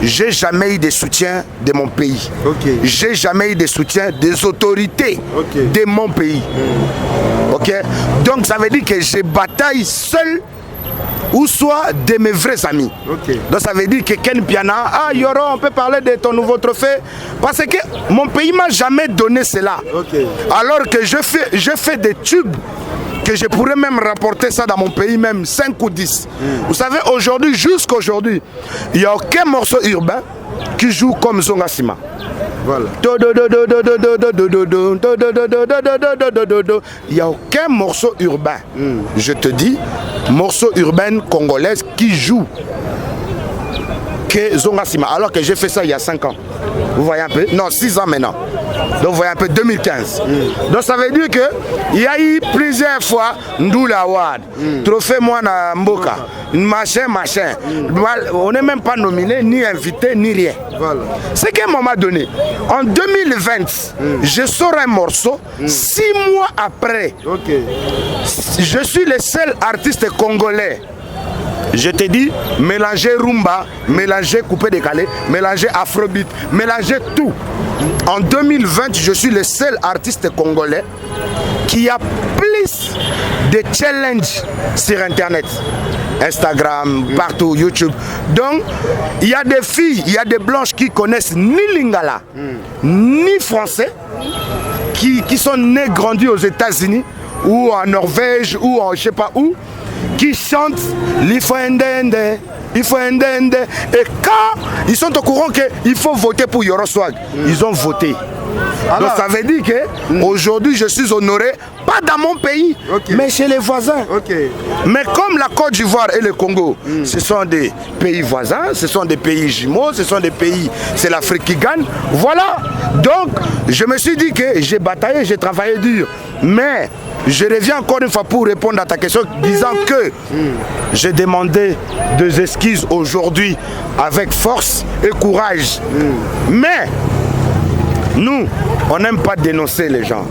j'ai jamais eu de soutien de mon pays. Okay. J'ai jamais eu de soutien des autorités de mon pays. Okay? Donc ça veut dire que je bataille seul ou soit de mes vrais amis. Okay. Donc ça veut dire que Ken Piana, Yoro, on peut parler de ton nouveau trophée. Parce que mon pays m'a jamais donné cela. Okay. Alors que je fais des tubes que je pourrais même rapporter ça dans mon pays, même 5 ou 10. Vous savez, aujourd'hui, jusqu'aujourd'hui, il n'y a aucun morceau urbain qui joue comme Zonga Sima. Voilà. Il n'y a aucun morceau urbain, je te dis, morceau urbain congolaise qui joue que Zonga Sima. Alors que j'ai fait ça il y a 5 ans. Vous voyez un peu? Non, 6 ans maintenant. Donc vous voyez un peu 2015. Donc ça veut dire qu'il y a eu plusieurs fois Ndoula Award, Trophée Moana Mboka, machin. On n'est même pas nominé, ni invité, ni rien. Voilà. C'est qu'à un moment donné, en 2020, je sors un morceau, 6 mois après, je suis le seul artiste congolais. Je te dis, mélanger rumba, mélanger coupé décalé, mélanger afrobeat, mélanger tout. En 2020, je suis le seul artiste congolais qui a plus de challenges sur Internet. Instagram, partout, YouTube. Donc, il y a des filles, il y a des blanches qui connaissent ni Lingala, ni français, qui sont nées, grandis aux États-Unis, ou en Norvège, ou en je sais pas où, qui chantent l'Ifouendende. Et quand ils sont au courant qu'il faut voter pour Yoro Swag, ils ont voté. Alors, donc ça veut dire qu'aujourd'hui je suis honoré, pas dans mon pays, mais chez les voisins. Mais comme la Côte d'Ivoire et le Congo, ce sont des pays voisins, ce sont des pays jumeaux, ce sont des pays, c'est l'Afrique qui gagne. Voilà. Donc je me suis dit que j'ai bataillé, j'ai travaillé dur. Mais je reviens encore une fois pour répondre à ta question, disant que j'ai demandé des excuses aujourd'hui avec force et courage. Mais nous, on n'aime pas dénoncer les gens.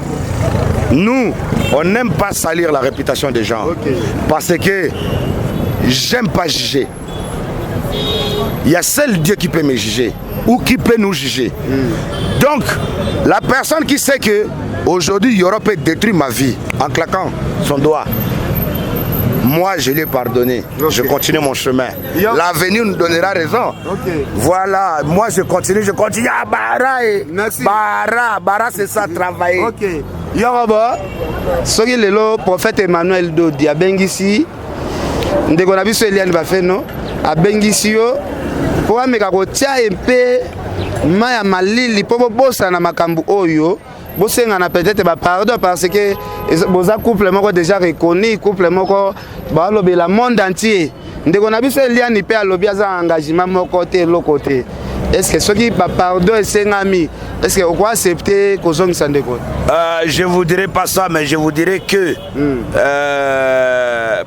Nous, on n'aime pas salir la réputation des gens. Parce que j'aime pas juger. Il y a seul Dieu qui peut me juger ou qui peut nous juger. Donc, la personne qui sait que aujourd'hui, Yoro peut détruire ma vie en claquant son doigt. Moi, je l'ai pardonné. Je continue mon chemin. L'avenir nous donnera raison. Voilà, moi je continue. Ah, Bara, c'est ça, travailler. Yoroba, soki lelo prophète Emmanuel Dodi abengisi ndeko na biso Eliane Bafeno abengisi yo po ameka kotia empe maya malili po bosa na makambu oyo bosenga na peut-être ba pardon parce que boza couple moko déjà reconnu, couple moko ba lobela monde entier ndeko na biso Eliane pe alobi aza engagement moko te lokote. Est-ce que ce qui pardon est sengami, est-ce que on peut accepter kozong sandeko? Je vous dirai pas ça, mais je vous dirai que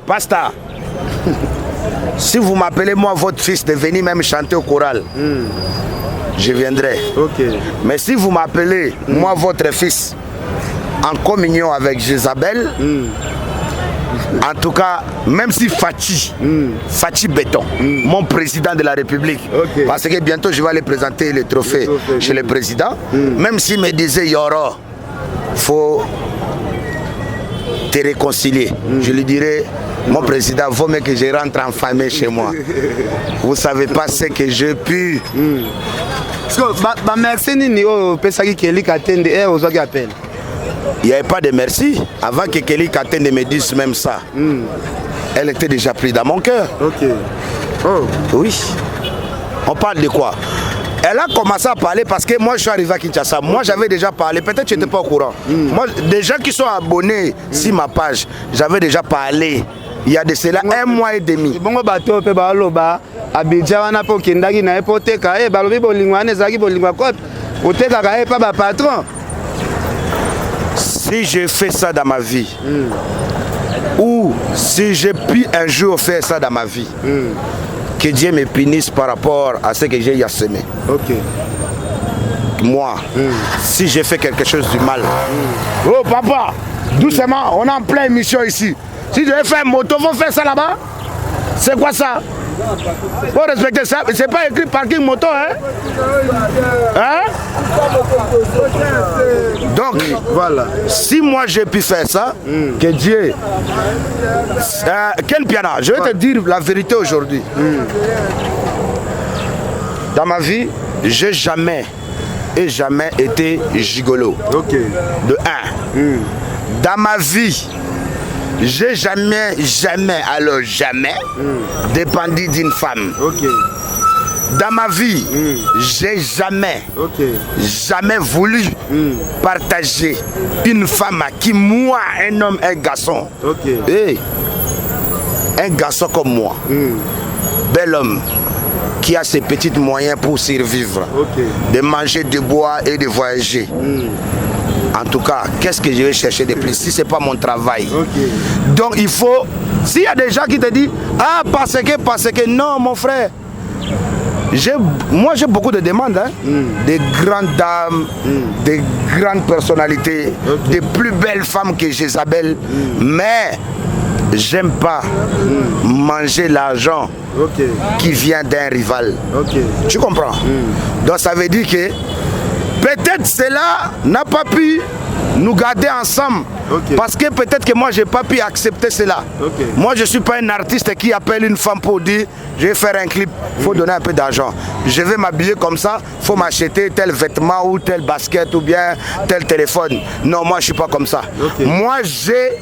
Pasta, si vous m'appelez moi votre fils de venir même chanter au choral, je viendrai. Mais si vous m'appelez moi votre fils en communion avec Jézabel, en tout cas, même si Fachi Béton, mon président de la République, parce que bientôt je vais aller présenter le trophée chez le président, même s'il me disait Yoro, faut te réconcilier. Je lui dirais, mon président, vaut mieux que je rentre en famille chez moi. Vous ne savez pas ce que j'ai pu. Merci Nini, Pesaki Kelly Katende, aux appels. Il n'y avait pas de merci. Avant que Kelly Katende me dise même ça, elle était déjà prise dans mon cœur. Ok. Oh. Oui. On parle de quoi? Elle a commencé à parler parce que moi je suis arrivé à Kinshasa. Moi j'avais déjà parlé, peut-être que tu n'étais pas au courant. Moi, des gens qui sont abonnés sur ma page, j'avais déjà parlé. Il y a de cela 1 mois et demi. Bongo bato pe baloba abidja wana po kendaki na epoteka balobi bolingwana ezaki bolingwa kopi oteka ka pa ba patron. Si j'ai fait ça dans ma vie, ou si j'ai pu un jour faire ça dans ma vie, que Dieu me punisse par rapport à ce que j'ai semé. Ok. Moi, si j'ai fait quelque chose du mal. Oh papa, doucement, on est en pleine émission ici. Si je vais faire un moto, faut faire ça là-bas. C'est quoi ça? Faut respecter ça. C'est pas écrit parking moto, hein? Hein? Donc, voilà. Si moi j'ai pu faire ça, que Dieu... quel piano? Je vais te dire la vérité aujourd'hui. Dans ma vie, j'ai jamais été gigolo. Ok. De 1. Dans ma vie, j'ai jamais dépendu d'une femme. Ok. Dans ma vie, j'ai jamais voulu partager une femme à qui moi, un homme, un garçon. Ok. Hey, un garçon comme moi, bel homme, qui a ses petits moyens pour survivre, de manger, de boire et de voyager. En tout cas, qu'est-ce que je vais chercher de plus si ce n'est pas mon travail? Donc il faut, s'il y a des gens qui te disent, ah parce que, non mon frère, moi j'ai beaucoup de demandes, hein? Des grandes dames, des grandes personnalités, des plus belles femmes que Jézabel, mais j'aime pas manger l'argent qui vient d'un rival. Tu comprends? Donc ça veut dire que peut-être cela n'a pas pu nous garder ensemble. Parce que peut-être que moi, je n'ai pas pu accepter cela. Moi, je ne suis pas un artiste qui appelle une femme pour dire je vais faire un clip, il faut donner un peu d'argent. Je vais m'habiller comme ça, il faut m'acheter tel vêtement ou tel basket ou bien tel téléphone. Non, moi, je ne suis pas comme ça. Moi, j'ai...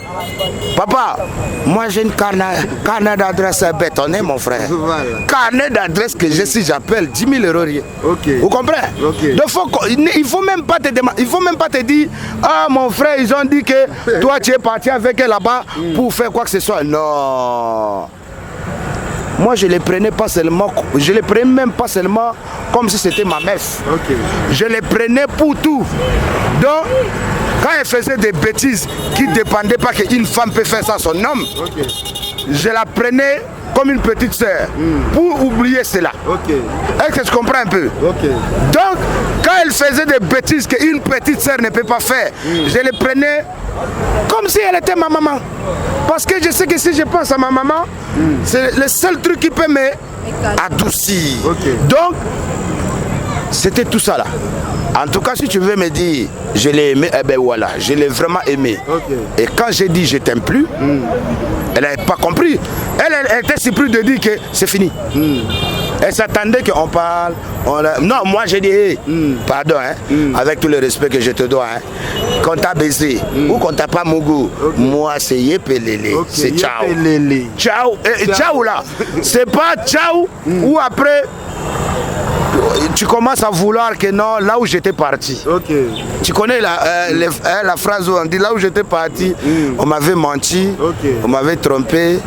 Papa, moi, j'ai une carnet d'adresse bétonné, mon frère. Carnet d'adresse que j'ai, si j'appelle 10 000 €. Vous comprenez? Donc, il ne faut même pas te demander, il faut même pas te dire, ah, mon frère, ils ont dit que toi tu es parti avec elle là-bas pour faire quoi que ce soit. Non. Moi je les prenais pas seulement, je les prenais même pas seulement comme si c'était ma meuf. Je les prenais pour tout. Donc quand elle faisait des bêtises qui ne dépendaient pas qu'une femme peut faire ça à son homme, je la prenais comme une petite sœur pour oublier cela. Est-ce que tu comprends un peu? Donc quand elle faisait des bêtises qu'une petite sœur ne peut pas faire, je les prenais comme si elle était ma maman. Parce que je sais que si je pense à ma maman, c'est le seul truc qui peut m'adoucir. Donc c'était tout ça là. En tout cas, si tu veux me dire, je l'ai aimé, eh ben voilà, je l'ai vraiment aimé. Et quand j'ai dit je t'aime plus, elle n'avait pas compris. Elle était surprise de dire que c'est fini. Elle s'attendait qu'on parle. Non, moi j'ai dit, hey, pardon, hein, avec tout le respect que je te dois, hein, qu'on t'a baisé ou qu'on t'a pas mougou, moi c'est yépelélé, c'est ciao. Ciao, ciao là, c'est pas ciao ou après tu commences à vouloir que non, là où j'étais parti. Tu connais la phrase où on dit là où j'étais parti, on m'avait menti, on m'avait trompé,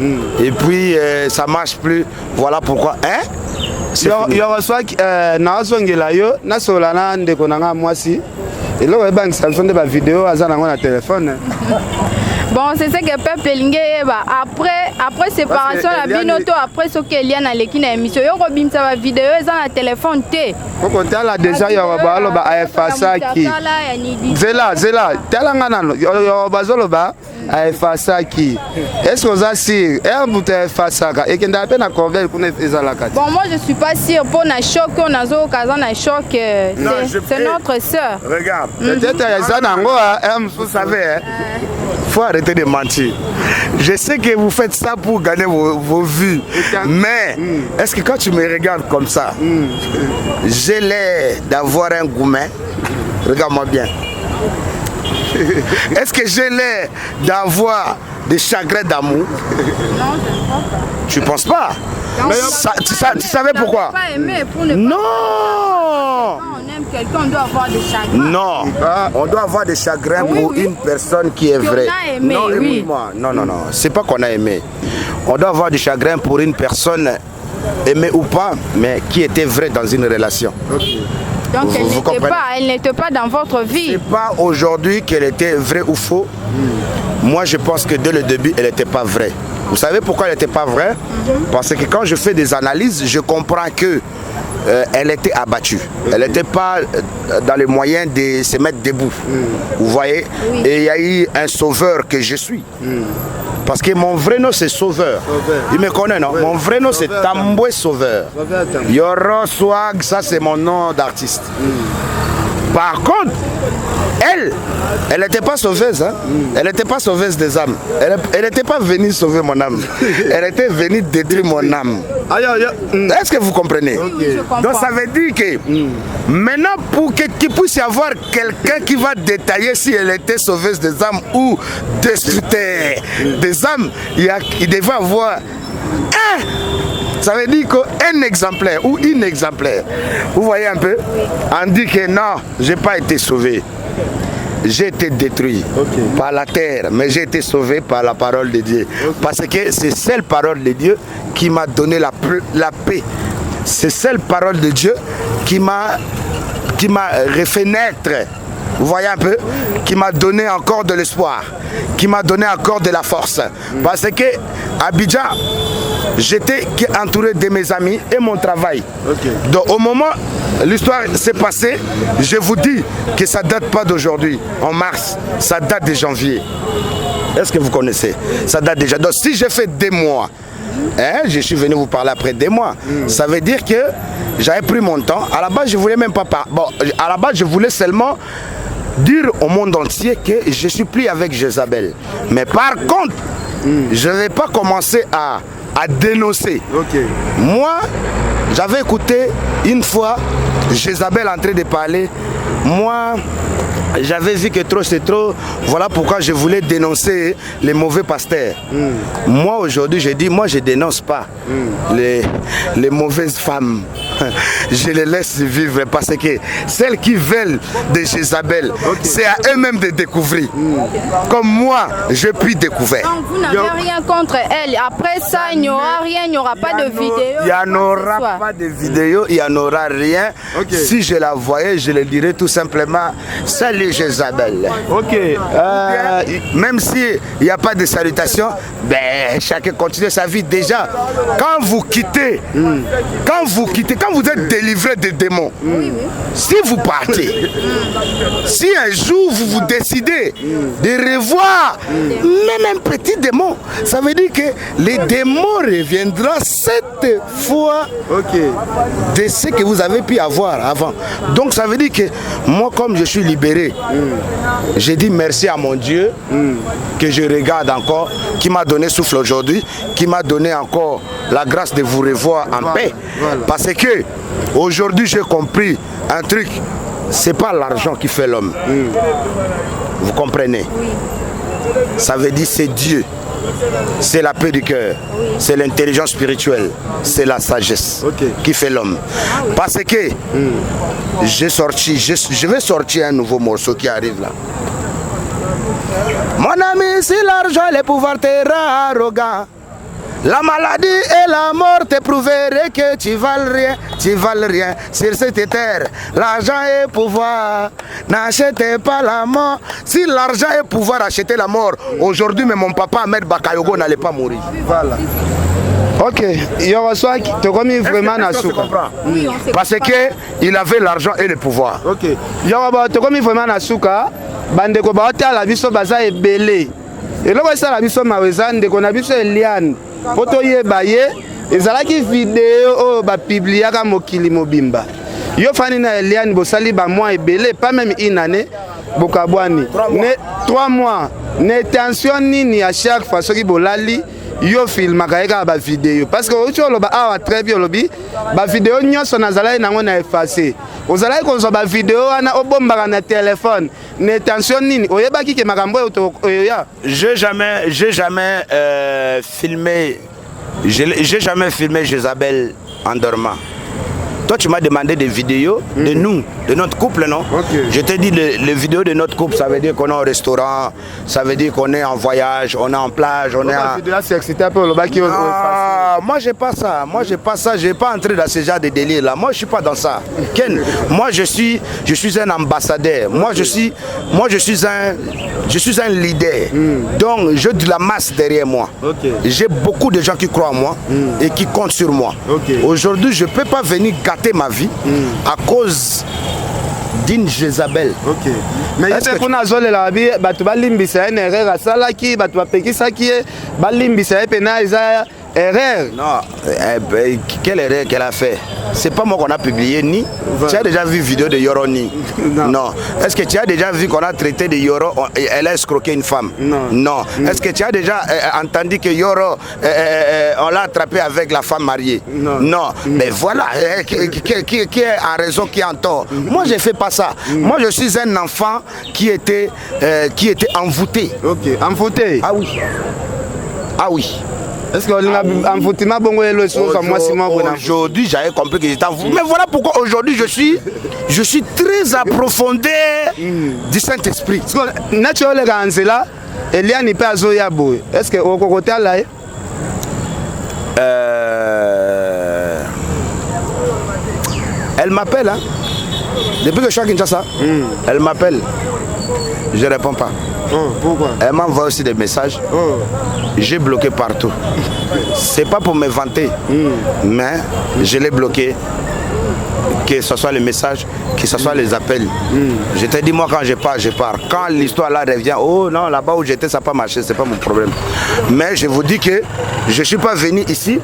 et puis ça marche plus. Voilà pourquoi. Hein? Bon, c'est ça que le peuple après séparation, la binoto, après ce qu'il y a dans l'équipe d'émission, il y a une vidéo dans le téléphone. Quand on a déjà, il y a un Fasaki. Zela, est-ce que vous avez si bon, moi je suis pas sûr pour un choc, on a un choc, c'est notre soeur. Regarde, peut-être vous savez, il faut arrêter arrêtez de mentir. Je sais que vous faites ça pour gagner vos vues. Mais, est-ce que quand tu me regardes comme ça, j'ai l'air d'avoir un gourmet? Regarde-moi bien. Est-ce que j'ai l'air d'avoir des chagrins d'amour? Non, je ne pense pas. Tu penses pas? Tu savais pourquoi? Pas aimer pour ne non. Quand on aime quelqu'un, on doit avoir des chagrins. Non, on doit avoir des chagrins pour une personne qui est vraie. On a aimé, non, écoute-moi. Non, c'est pas qu'on a aimé. On doit avoir des chagrins pour une personne aimée ou pas, mais qui était vraie dans une relation. Donc elle n'était pas dans votre vie. C'est pas aujourd'hui qu'elle était vraie ou faux. Moi, je pense que dès le début, elle n'était pas vraie. Vous savez pourquoi elle n'était pas vraie? Parce que quand je fais des analyses, je comprends que elle était abattue. Elle n'était pas dans les moyens de se mettre debout. Vous voyez? Et il y a eu un sauveur que je suis. Parce que mon vrai nom c'est Sauveur. Il me connaît, non? Mon vrai nom c'est Tamboué Sauveur. Yoro Swag, ça c'est mon nom d'artiste. Par contre, elle n'était pas sauveuse. Hein? Elle n'était pas sauveuse des âmes. Elle n'était pas venue sauver mon âme. Elle était venue détruire mon âme. Est-ce que vous comprenez? Donc ça veut dire que maintenant, pour qu'il puisse y avoir quelqu'un qui va détailler si elle était sauveuse des âmes ou destructeur des âmes, il devait avoir un. Ça veut dire qu'un exemplaire ou une exemplaire, vous voyez un peu, on dit que non, je n'ai pas été sauvé. J'ai été détruit par la terre, mais j'ai été sauvé par la parole de Dieu. Parce que c'est cette parole de Dieu qui m'a donné la paix. C'est cette parole de Dieu qui m'a refait naître. Vous voyez un peu? Qui m'a donné encore de l'espoir, qui m'a donné encore de la force. Parce que à Abidjan, j'étais entouré de mes amis et mon travail. Donc au moment où l'histoire s'est passée, je vous dis que ça ne date pas d'aujourd'hui, en mars, ça date de janvier. Est-ce que vous connaissez? Ça date déjà. Donc si j'ai fait 2 mois, je suis venu vous parler après 2 mois, ça veut dire que j'avais pris mon temps. À la base, je voulais même pas parler. Bon, à la base, je voulais seulement dire au monde entier que je ne suis plus avec Jézabel. Mais par contre, je ne vais pas commencer à dénoncer. Moi, j'avais écouté une fois Jézabel en train de parler. Moi, j'avais vu que trop c'est trop. Voilà pourquoi je voulais dénoncer les mauvais pasteurs. Moi, aujourd'hui, je dis, moi, je ne dénonce pas les mauvaises femmes. Je les laisse vivre parce que celles qui veulent de Jézabel, c'est à eux-mêmes de découvrir. Comme moi, je puis découvrir. Donc, vous n'avez rien contre elle. Après ça, il n'y aura rien, il n'y aura pas de vidéo. Il n'y en aura pas de vidéo, il n'y en aura rien. Si je la voyais, je le dirais tout simplement, salut Jézabel. Même s'il n'y a pas de salutation, chacun continue sa vie. Déjà, quand vous quittez, quand vous êtes délivré des démons, si vous partez, si un jour vous vous décidez de revoir même un petit démon, ça veut dire que les démons reviendront 7 fois de ce que vous avez pu avoir avant. Donc ça veut dire que moi, comme je suis libéré, j'ai dit merci à mon Dieu que je regarde encore, qui m'a donné souffle aujourd'hui, qui m'a donné encore la grâce de vous revoir en paix. Parce que aujourd'hui j'ai compris un truc, c'est pas l'argent qui fait l'homme. Vous comprenez? Ça veut dire c'est Dieu, c'est la paix du cœur, c'est l'intelligence spirituelle, c'est la sagesse qui fait l'homme. Parce que je vais sortir un nouveau morceau qui arrive là. Mon ami, si l'argent et le pouvoir te rend arrogant, la maladie et la mort te prouveraient que tu vales rien sur cette terre. L'argent et pouvoir, n'achetez pas la mort. Si l'argent et pouvoir acheter la mort, aujourd'hui même mon papa Ahmed Bakayogo n'allait pas mourir. Voilà. Ok, Yoroswak, tu as commis vraiment à Souka. Parce qu'il avait l'argent et le pouvoir. Ok. Yoroba, tu as commis vraiment à Souka. Bandeko baota la biso baza ebele. Et là, ça la biso mawezan de qu'on a biso Eliane. Poto ye baye, ezalaki vidéo ba publiaka mokili mobimba. Yo fani na Eliane bosali ba mois ebele, pas même une année, bokabwani. 3 mois. ne tension nini à chaque fois soki bolali yo filmaka eka ba vidéo parce que ocho loba awa très bien lobi ba vidéo nyonso nazalai nango na effacer ozalai konso ba vidéo wana obombaka na téléphone ne tension nini oyebaki ke makambo oya j'ai jamais filmé j'ai jamais filmé Jézabel en dormant. Toi, tu m'as demandé des vidéos de nous, de notre couple, non? Je t'ai dit, les vidéos de notre couple, ça veut dire qu'on est au restaurant, ça veut dire qu'on est en voyage, on est en plage, on est en... Moi, j'ai pas ça. Moi, j'ai pas ça. Je vais pas entrer dans ce genre de délire là. Moi, je suis pas dans ça. Ken, moi, je suis un ambassadeur. Moi, je suis un leader. Donc, j'ai de la masse derrière moi. J'ai beaucoup de gens qui croient en moi et qui comptent sur moi. Aujourd'hui, je peux pas venir gâter ma vie à cause d'une Jézabel. Mais est-ce que kuna zole la bi batu balimbisa une erreur asalaki batu bapekisaki balimbisa pena isa erreur. Non, quelle erreur qu'elle a fait? C'est pas moi qu'on a publié ni. Tu as déjà vu vidéo de Yoro ni? Non. Est-ce que tu as déjà vu qu'on a traité de Yoro, elle a escroqué une femme? Non. Est-ce que tu as déjà entendu que Yoro, on l'a attrapé avec la femme mariée? Non. Mais voilà, qui est en raison, qui est en tort? Moi, je fais pas ça. Moi, je suis un enfant qui était envoûté. Envoûté? Ah oui. Ah oui. Est-ce que aujourd'hui j'avais compris que j'étais envoûté. Mais voilà pourquoi aujourd'hui je suis très approfondi du Saint-Esprit. Est-ce que au côté là elle m'appelle hein. Depuis que je suis à Kinshasa, elle m'appelle. Je ne réponds pas. Pourquoi? Elle m'envoie aussi des messages. J'ai bloqué partout. C'est pas pour me vanter, mais je l'ai bloqué. Que ce soit les messages, que ce soit les appels. Je te dis, moi quand je pars, je pars. Quand l'histoire là revient, oh non, là-bas où j'étais, ça n'a pas marché, c'est pas mon problème. Mais je vous dis que je ne suis pas venu ici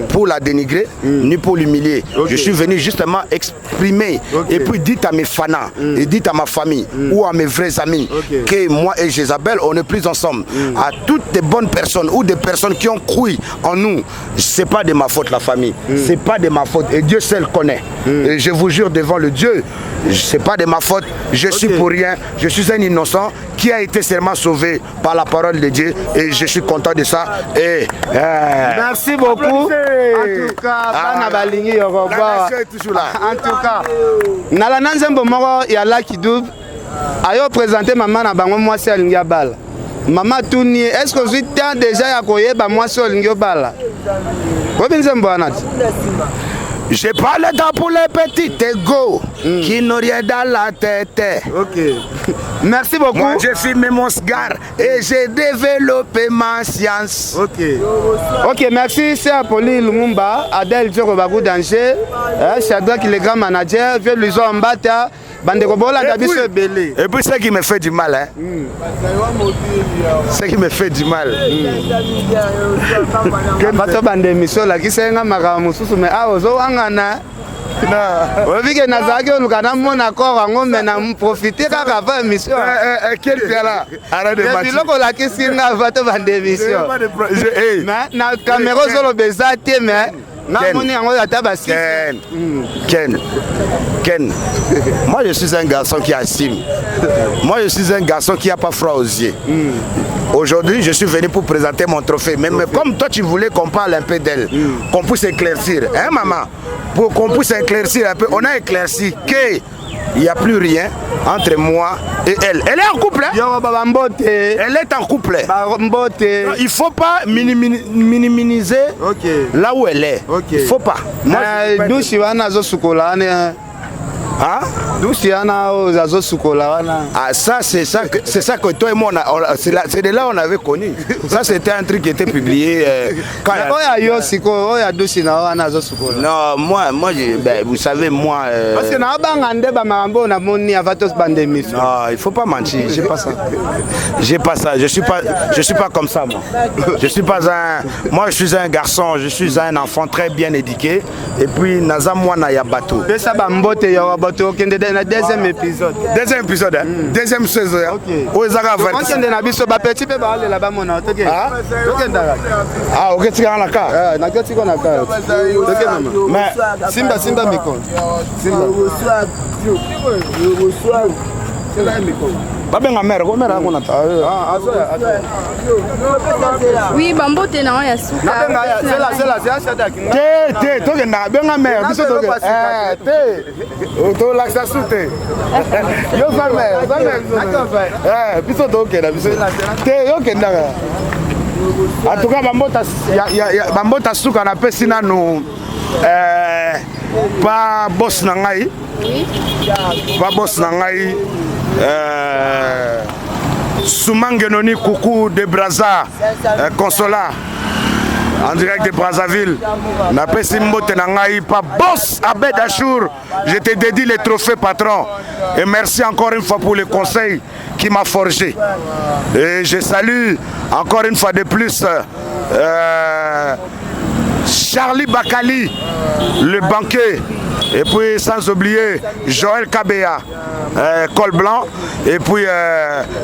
pour la dénigrer, ni pour l'humilier. Je suis venu justement exprimer et puis dites à mes fanats, et dites à ma famille ou à mes vrais amis que moi et Jézabel, on est plus ensemble. À toutes les bonnes personnes ou des personnes qui ont cru en nous, c'est pas de ma faute la famille, c'est pas de ma faute et Dieu seul connaît. Et je vous jure devant le Dieu, c'est pas de ma faute, je suis pour rien, je suis un innocent qui a été seulement sauvé par la parole de Dieu et je suis content de ça. Et, merci beaucoup. En tout cas, la est toujours là. En tout cas, Nalana Nzembo Moro Yala Kidoub a présenté maman na bango moi c'est Alingia Bala. Maman Touni, est-ce que vous êtes déjà à koye ba moi c'est Alingia Bala? Robin Nzembo Anat. Je parle pour les petits égos qui n'ont rien dans la tête. Merci beaucoup. Moi, j'ai filmé mon cigare et j'ai développé ma science. Ok, merci. C'est Apolli Lumumba, Adèle Djoko Babou Danger, Shadrach, le grand manager, Vieux Luzo Mbata, Bandekobola, Dabiso Belé. Et puis, ce qui me fait du mal, hein. Ce qui me fait du mal. Bato Bandemiso, la qui s'est un maramusu, mais ah, ozo angana. Ovike nazaki olukana mona kora ngombe na profiter kaka va émission. Quel est là? Arrête de mentir. Biloko la kisinga bato bandémission. Mais na caméra solo bezate mais na moni yango ata basi. Ken. Moi je suis un garçon qui assume. Moi je suis un garçon qui n'a pas froid aux yeux. Aujourd'hui, je suis venu pour présenter mon trophée. Mais comme toi, tu voulais qu'on parle un peu d'elle, qu'on puisse éclaircir. Hein, maman? Pour qu'on puisse éclaircir un peu, on a éclairci qu'il n'y a plus rien entre moi et elle. Elle est en couple. Hein? Elle est en couple. Il ne faut pas minimiser là où elle est. Il ne faut pas. D'où je suis ah, ça c'est ça que toi et moi c'est de là on avait connu. Ça c'était un truc qui était publié quand non moi vous savez moi parce que non il faut pas mentir, j'ai pas ça, je suis pas comme ça moi. Moi je suis un garçon, je suis un enfant très bien éduqué et puis naza moi na ya bateau. bato okende na deuxième épisode. Deuxième épisode, hein? Deuxième saison. Ok. Où est-ce qu'on va okende na biso ba petit pe ba lela ba mona toke. Tokenda. Ah, ok, tu as la carte. Na kati ko na ka. Toke mama. Mais Simba miko. Simba. Babenga mère, ko mère akona ta. Oui, bambote na ya suka. C'est la c'est Te, tokenda benga mère, biso toke. To laksa sute. Yo sa mère, biso toke na biso. Te yo kenda. En tout cas, bambota suka na pesi nanu pas boss na ngai. Pas boss na ngai. Soumangenoni Coucou de Brazza, Consola, en direct de Brazzaville. Napé Simbote Nangaï, pas boss Abed Achour. Je te dédie les trophées patron. Et merci encore une fois pour le conseil qui m'a forgé. Et je salue encore une fois de plus Charlie Bakali, le banquier. Et puis sans oublier Joël Kabea, col blanc. Et puis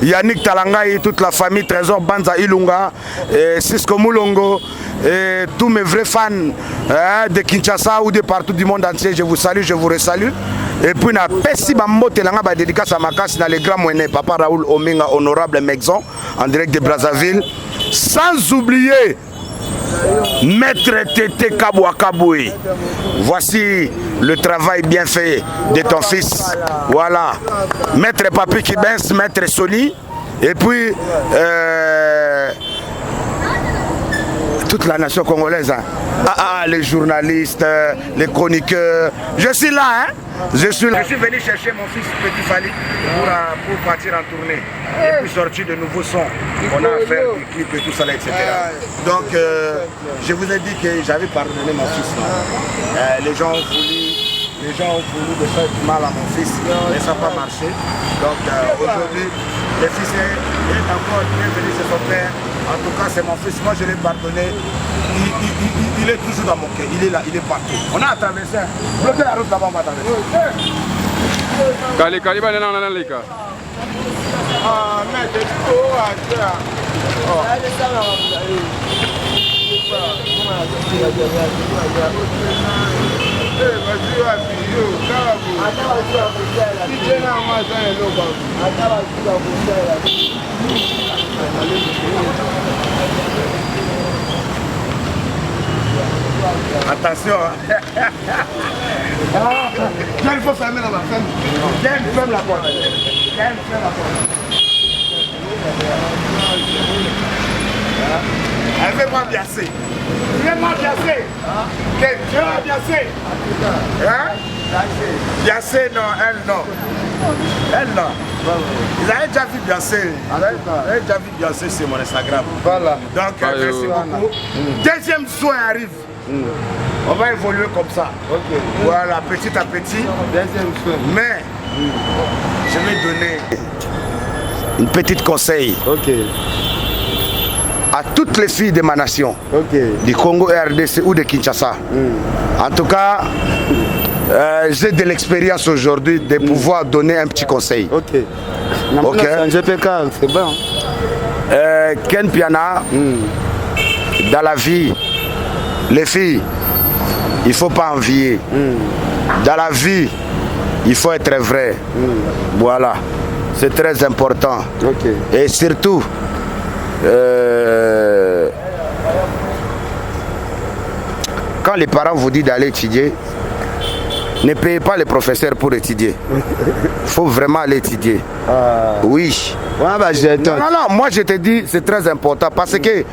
Yannick Talanga et toute la famille Trésor Banza Ilunga, et Cisco Moulongo. Et tous mes vrais fans de Kinshasa ou de partout du monde entier, je vous salue, je vous resalue. Et puis na pesi bambo telanga ba dédicace à Makasi na le grand moyen Papa Raoul Ominga, honorable Mexon, en direct de Brazzaville. Sans oublier Maître Tété Kabouakaboué. Voici le travail bien fait de ton fils. Voilà. Maître Papi Kibens, Maître Soli. Et puis toute la nation congolaise. Hein. Les journalistes, les chroniqueurs. Je suis là, hein. Je suis venu chercher mon fils Petit Fali pour partir en tournée. Et puis sortir de nouveaux sons. On a fait des clips et tout ça, etc. Donc, je vous ai dit que j'avais pardonné mon fils. Les gens ont voulu de faire du mal à mon fils, mais ça n'a pas marché. Donc, aujourd'hui, le fils est encore bienvenu chez son père. En tout cas, c'est mon fils. Moi, je l'ai pardonné. Il est toujours dans mon cœur. Il est là, il est partout. On a traversé. Bloquez la route là-bas, on va traverser. Kali ba nena nana leka. Ah, mais c'est trop à faire. Attention. Il faut fermer la porte. Ferme la porte. Elle veut pas biasser. Tu veux pas biasser? Tu veux pas biasser? Biasser, non, elle non. Elle non. Ils avaient déjà vu biasser. Ils avaient déjà vu biasser sur mon Instagram. Voilà. Donc, merci beaucoup. Deuxième soin arrive. On va évoluer comme ça. Okay. Voilà, petit à petit. Deuxième soin. Mais, je vais donner une petite conseil. Ok. À toutes les filles de ma nation, du Congo RDC ou de Kinshasa. En tout cas, j'ai de l'expérience aujourd'hui de pouvoir donner un petit conseil. Ok. C'est bon. Ken Piana, dans la vie, les filles, il ne faut pas envier. Dans la vie, il faut être vrai. Voilà. C'est très important. Et surtout, quand les parents vous disent d'aller étudier, ne payez pas les professeurs pour étudier. Il faut vraiment aller étudier. Oui. Non, moi je te dis, c'est très important parce que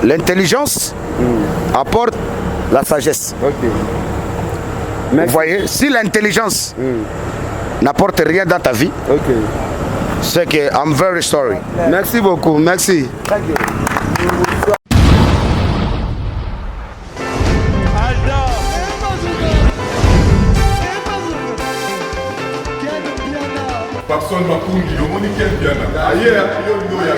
l'intelligence apporte la sagesse. Vous voyez, si l'intelligence n'apporte rien dans ta vie, c'est que I'm very sorry. Merci beaucoup, merci. Personne m'a conduit, le monde est bien. Ailleurs, il y a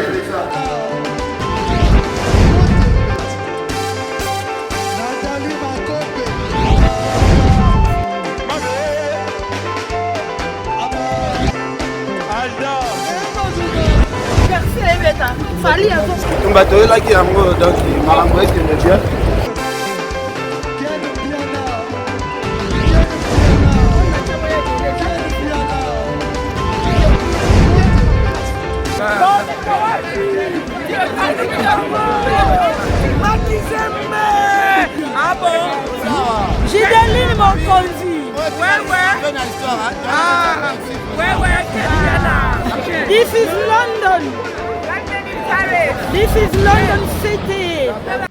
merci Ebeta. Fali azo. Tumba toyelaki yango donc makambo ekende bien. Ah bon? Gideline Mokonzi. Ouais. Ah, ouais. This is London. This is London City.